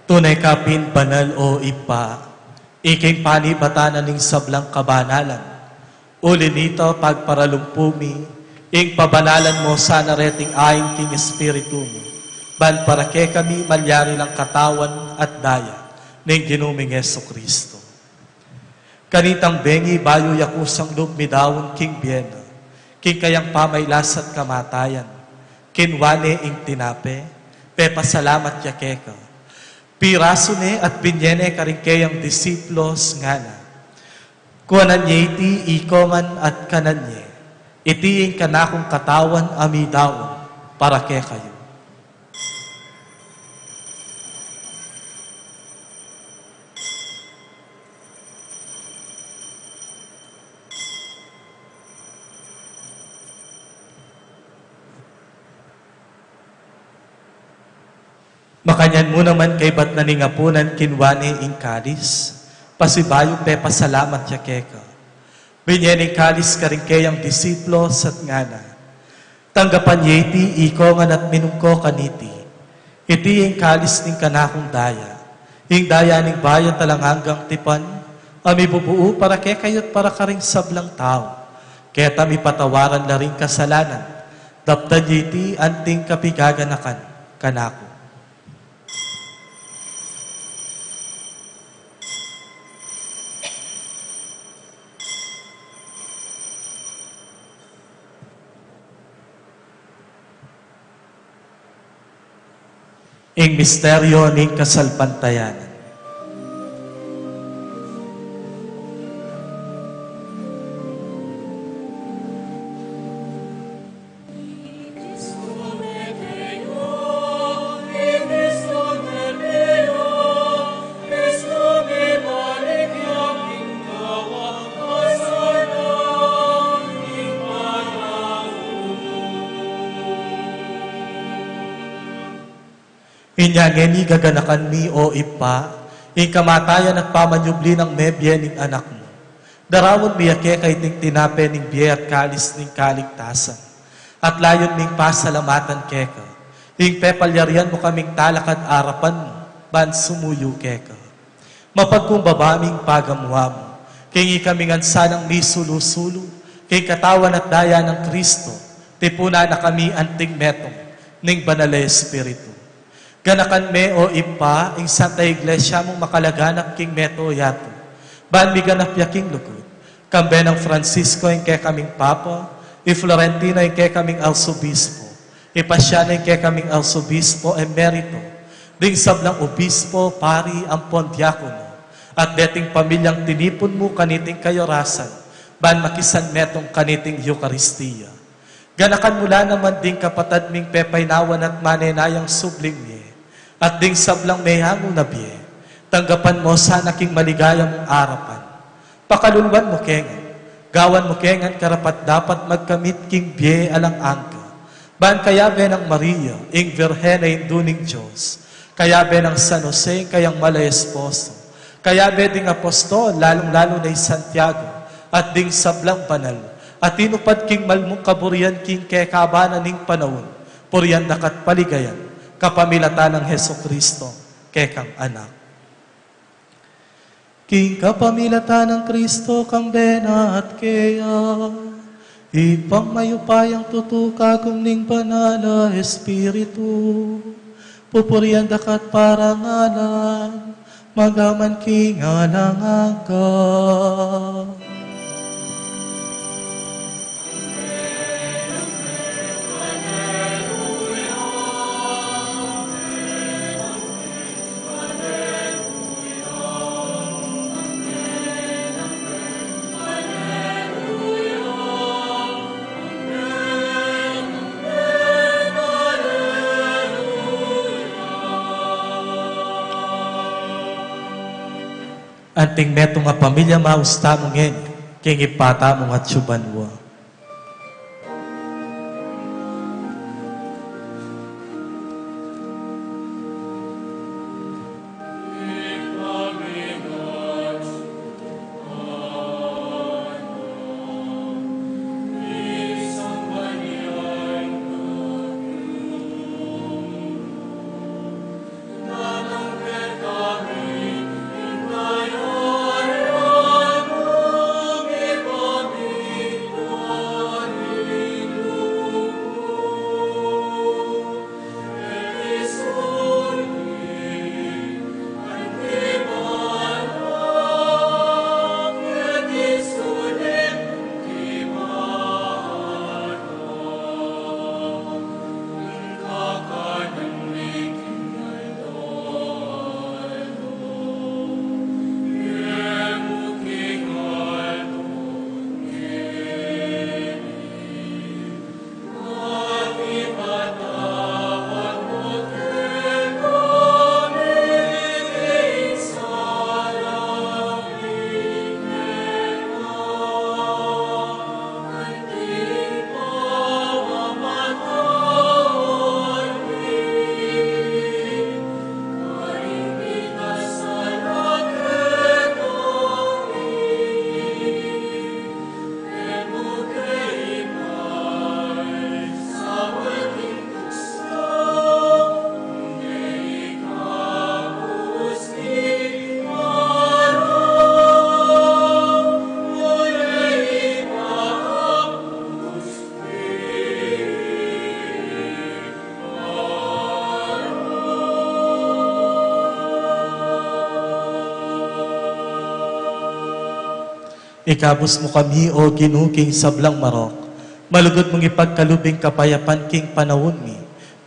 Speaker 2: Tunay kapin banal o ipa, iking panibatanan ning sablang kabanalan. Uli nito pagparalumpumi, ing pabanalan mo sana reting aing king espiritu mo. Ban para ke kami malyari ng katawan at daya ning ginuming Yesu Kristo. Kanitang bengi bayo yakusang lumidawon king biena, king kayang pamaylas at kamatayan, kinwane ing tinape, pepasalamat yakeka. Piraso ne at binyene karingkeyang disiplos nga na. Kuanan niya iti ikoman at kanan niya. Iti yung kanakong katawan amidawon para ke kayo. Makanyan mo naman kay bat naningapunan kinwane ing kalis. Pasibayo pe pasalamat ya keka. Binyening kalis ka rin kayang disiplos at ngana. Tanggapan yeti ikongan at minungko kaniti. Iti ing kalis ning kanakong daya. Ing daya ning bayan talang hanggang tipan. Ami bubuo para kay kayo't para karing sablang tao. Kaya tami patawaran na rin kasalanan. Daptan yeti anting kapigaganakan kanako. Ing misteryo ning kasalpantayanan. Inyangeni gaganakan mi o ipa, ing kamatayan at pamanyubli ng mebye ning anak mo. Darawon miyake kay ting tinape ning biye at kalis ning kaligtasan. At layon ming pasalamatan keka. Ing pepalyarian mo kaming talakad arapan mo, ban sumuyo keka. Mapagkumbabaming pagamuha mo, kay kaming ansanang mi sulu-sulu, kay katawan at daya ng Kristo, tipuna na kami anting metong, ning banal Espiritu. Ganakan me o ipa, ing Santa Iglesia mong makalaganap king meto yato. Ban mi ganap yaking lugod. Kambe ng Francisco ing kay kaming Papa, i Florentino ing kay kaming Arsobispo, ipasya ing kay kaming Arsobispo emerito, ding sablang obispo, pari, ampon, diakono, at deting pamilyang tinipon mo kaniting kayorasan, ban makisan metong kaniting Eucharistia. Ganakan mula naman ding kapatad ming pepaynawan at manenayang subling niya, at ding sablang mayhango na biye, tanggapan mo sana king maligaya mong arapan. Pakalulwan mo kengan, gawan mo kengan karapat dapat magkamit king biye alang angka. Ban kaya be ng Maria, ing Virhena induning Diyos, kaya be ng San Jose, kayang malay esposo, kaya be ding apostol, lalong-lalo na Santiago, at ding sablang banal, at inupad king malmong kaburian king kekabanan ning panahon, puriyan nakat paligayan, kapamilatan ng Heso Kristo, kekang anak. King kapamilatan ng Kristo, kang bena at kaya, ipang mayupayang tutuka kung ning banala Espiritu, pupurian dakat parangalan, magaman king alangan ka. Anting meto nga pamilya mausta mo ngayon, king ipata mo nga tsubanwa.
Speaker 5: Amen.
Speaker 2: Ikabos mo kami, O ginuking sablang marok. Malugod mong ipagkalubing kapayapan king panawon mi.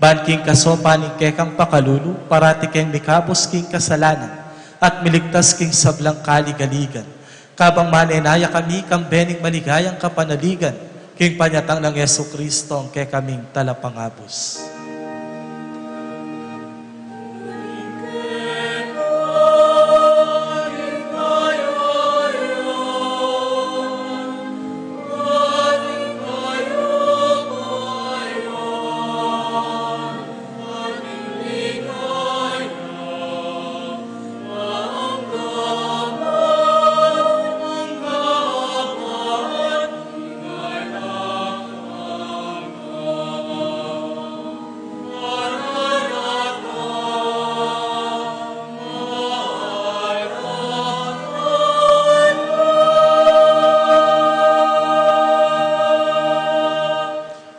Speaker 2: Ban king kasopa ni kekang pakalulu, parati keng mikabos king kasalanan, at miligtas king sablang kaligaligan. Kabang manenaya kami kang bening maligayang kapanaligan, king panyatang ng Yesu Kristo ang kekaming talapangabos.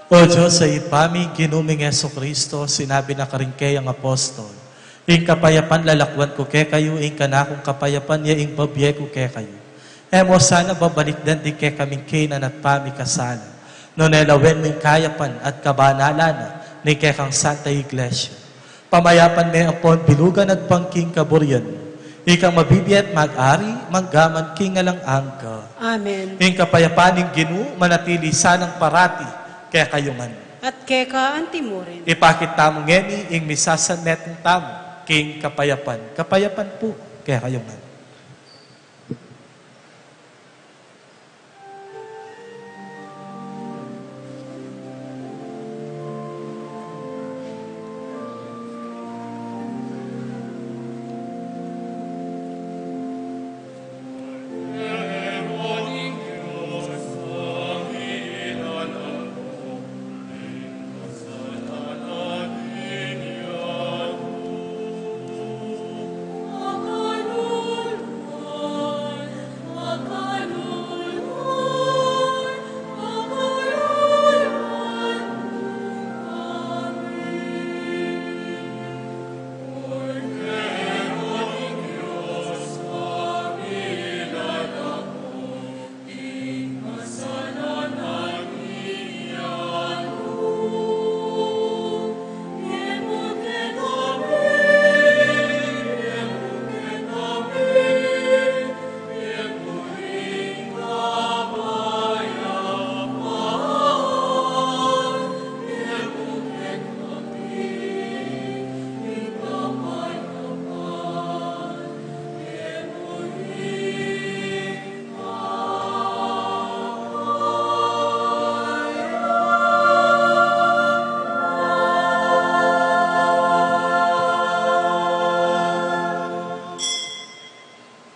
Speaker 2: O Diyos, sa ipaming ginuming Yeso Kristo, sinabi na karingkay ang apostol, ing kapayapan lalakwan ko ke kayo, ing kanakong kapayapan niya, ing babye ko ke kayo. Emo sana babalik din ke kaming kinan at pami kasala, no nelawen mo kayapan at kabanalan ni kekang Santa Iglesia. Pamayapan may apon bilugan at pangking kaburyan, ikang mabibiyat mag-ari, manggaman king alang angka.
Speaker 1: Amen.
Speaker 2: Ing kapayapaning ginu, manatili sanang parati, kaya kayo man.
Speaker 1: At keka antimurin.
Speaker 2: Ipakit tamo ngeni, ing misasan netong tamo, king kapayapan. Kapayapan po, kaya kayo man.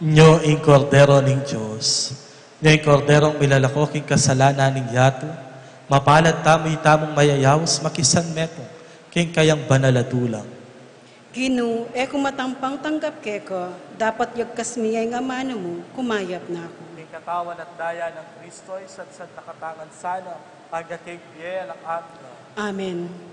Speaker 2: Nyo ing kordero ning Diyos, nyo ing korderong milalakok ing kasalanan ning yato, mapalad tamo'y tamong mayayawos makisan meto, king kayang banaladulang.
Speaker 1: Ginu, kumatampang tanggap keko, dapat yagkas miyay nga mano mo, kumayap na ako.
Speaker 2: King katawan at daya ng Kristo, isa't nakatangan sana, pagdating biye ang atla.
Speaker 1: Amen.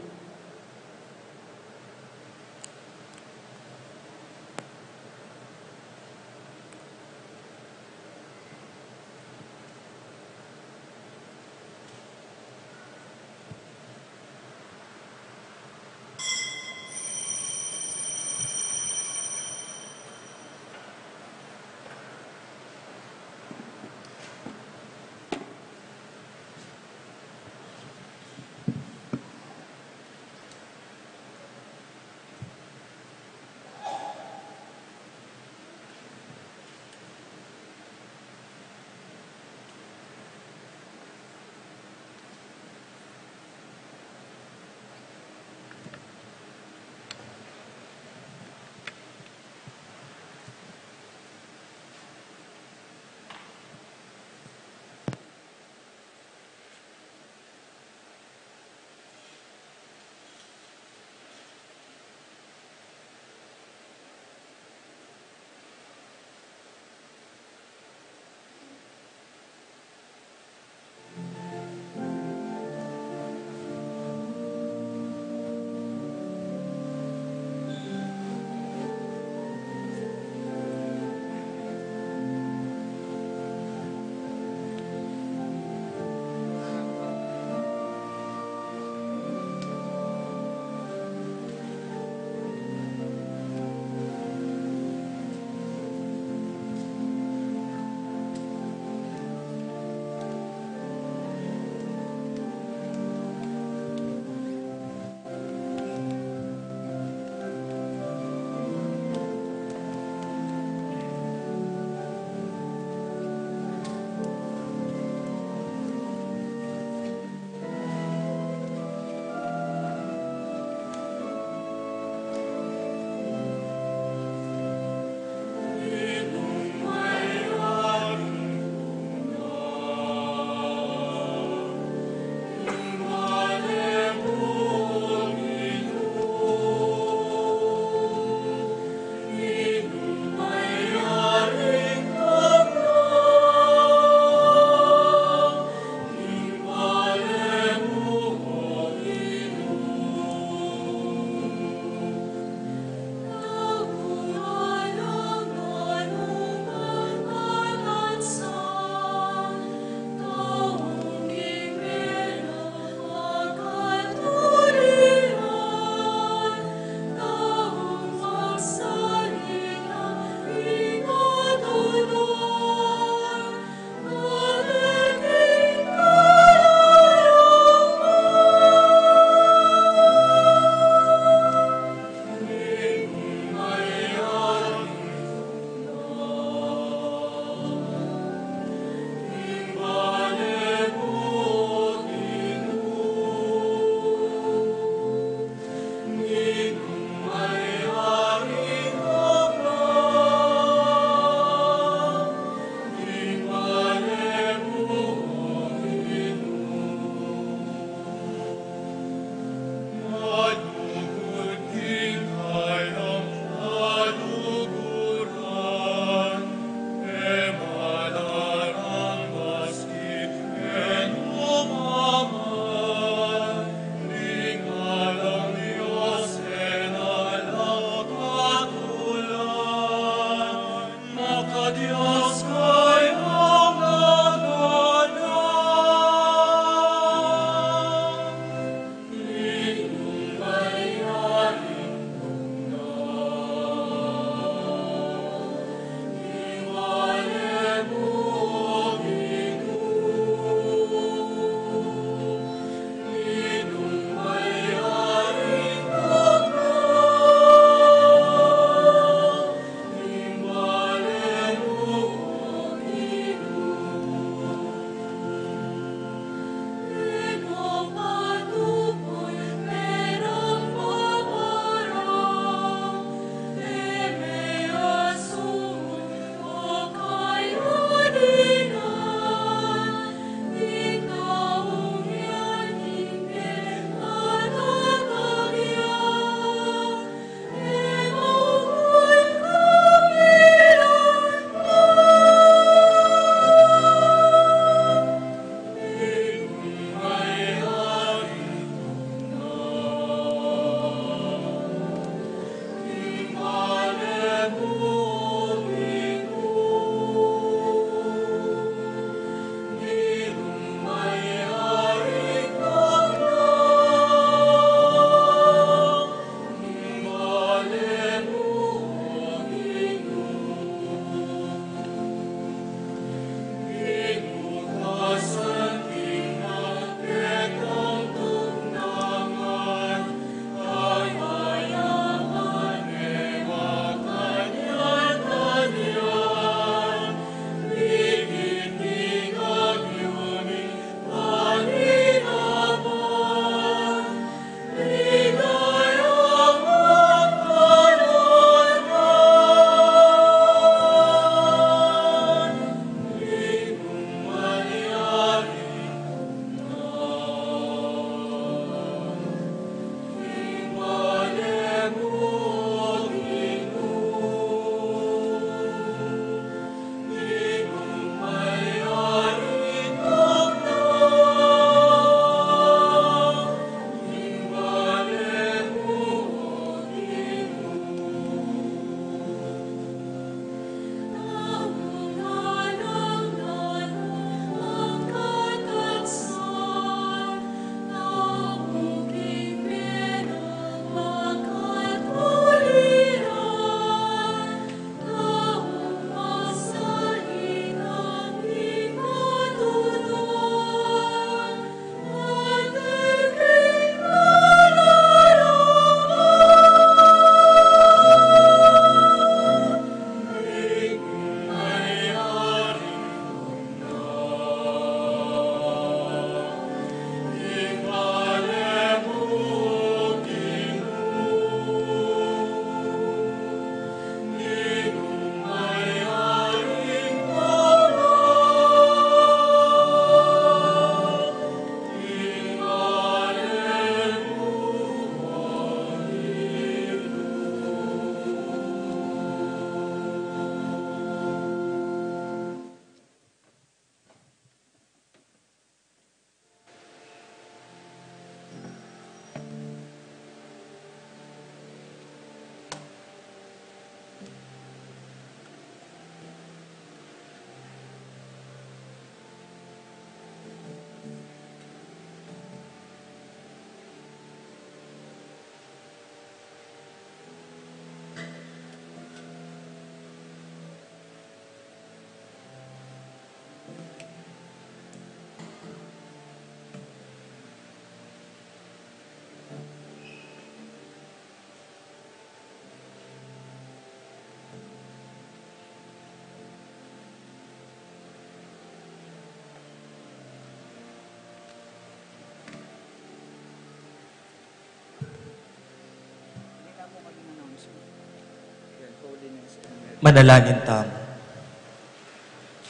Speaker 2: Manalangin tamo.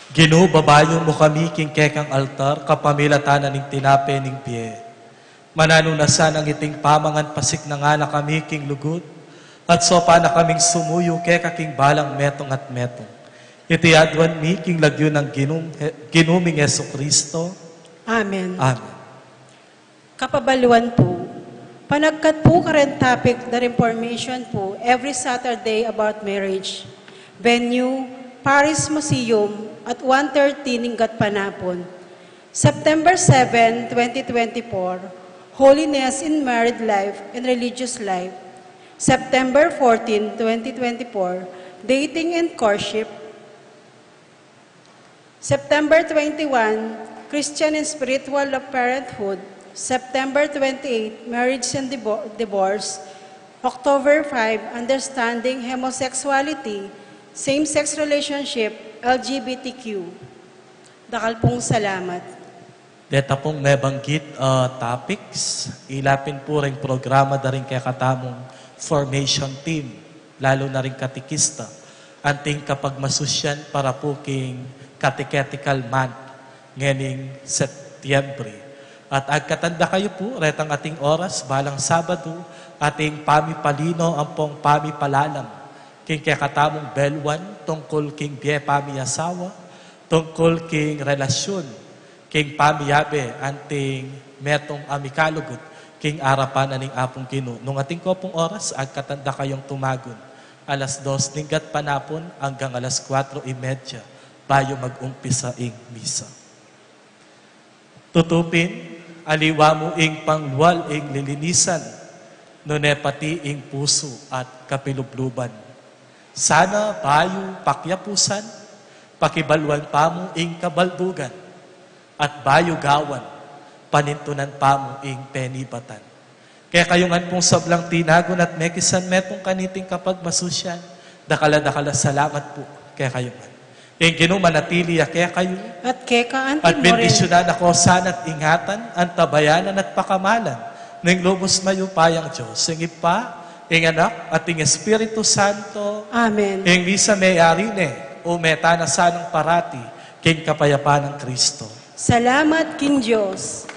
Speaker 2: Ginoo, babayo mo kami king kekang altar, kapamilatanan ning tinape ning piye. Mananunasan ang iting pamangan pasik na nga na kami king lugod, at sopa na kaming sumuyo keka king balang metong at metong. Iti adwan mi king lagyo ng ginuming Yesu Kristo.
Speaker 1: Amen.
Speaker 2: Amen.
Speaker 1: Kapabaluan po, panagkat po current topic, the Reformation po, every Saturday about marriage. Venue, Paris Museum at 1:30 Ninggat Panapon. September 7, 2024, Holiness in Married Life and Religious Life. September 14, 2024, Dating and Courtship. September 21, Christian and Spiritual of Parenthood. September 28, Marriage and Divorce. October 5, Understanding Homosexuality, Same-Sex Relationship, LGBTQ. Dakal pong salamat.
Speaker 2: Deta pong may banggit topics, ilapin po rin programa na rin kaya katamong formation team, lalo na rin katikista. Anting kapag masusyan para po king catechetical month nganing Setyembre. At agkatanda kayo po, retang ating oras, balang Sabado, ating pamipalino ang pong pamipalalam. King kaya katamong belwan, tungkol king biye pamiyasawa, tungkol king relasyon, king pamiyabe, anting metong amikalugod, king arapan aning apong Ginoo. Nung ating kopong oras, agkatanda kayong tumagon. Alas 2 Ninggat Panapon hanggang alas 4:30 bayo mag-umpisa ing misa. Tutupin, aliwa mo ing pangluwal ing lilinisan, nune pati ing puso at kapilubluban. Sana bayo pakyapusan, pakibalwan pa mo ing kabaldugan, at bayo gawan, panintunan pa mo ing penibatan. Kaya kayongan pong sablang tinagon at mekisan metong kaniting kapag masusyan, dakala salamat po kaya kayongan. Yung Ginoo manatili kaya kayo,
Speaker 1: At keka
Speaker 2: at
Speaker 1: antin mo rin.
Speaker 2: bendisyonan ako sana't ingatan, ang tabayanan at pakamalan, ng lubos mayupayang Diyos, ang ipa, ing anak, at ing Espiritu Santo,
Speaker 1: Amen.
Speaker 2: ing misa may arine, o meta na sanang parati, king kapayapaan ng Kristo.
Speaker 1: Salamat, King Diyos.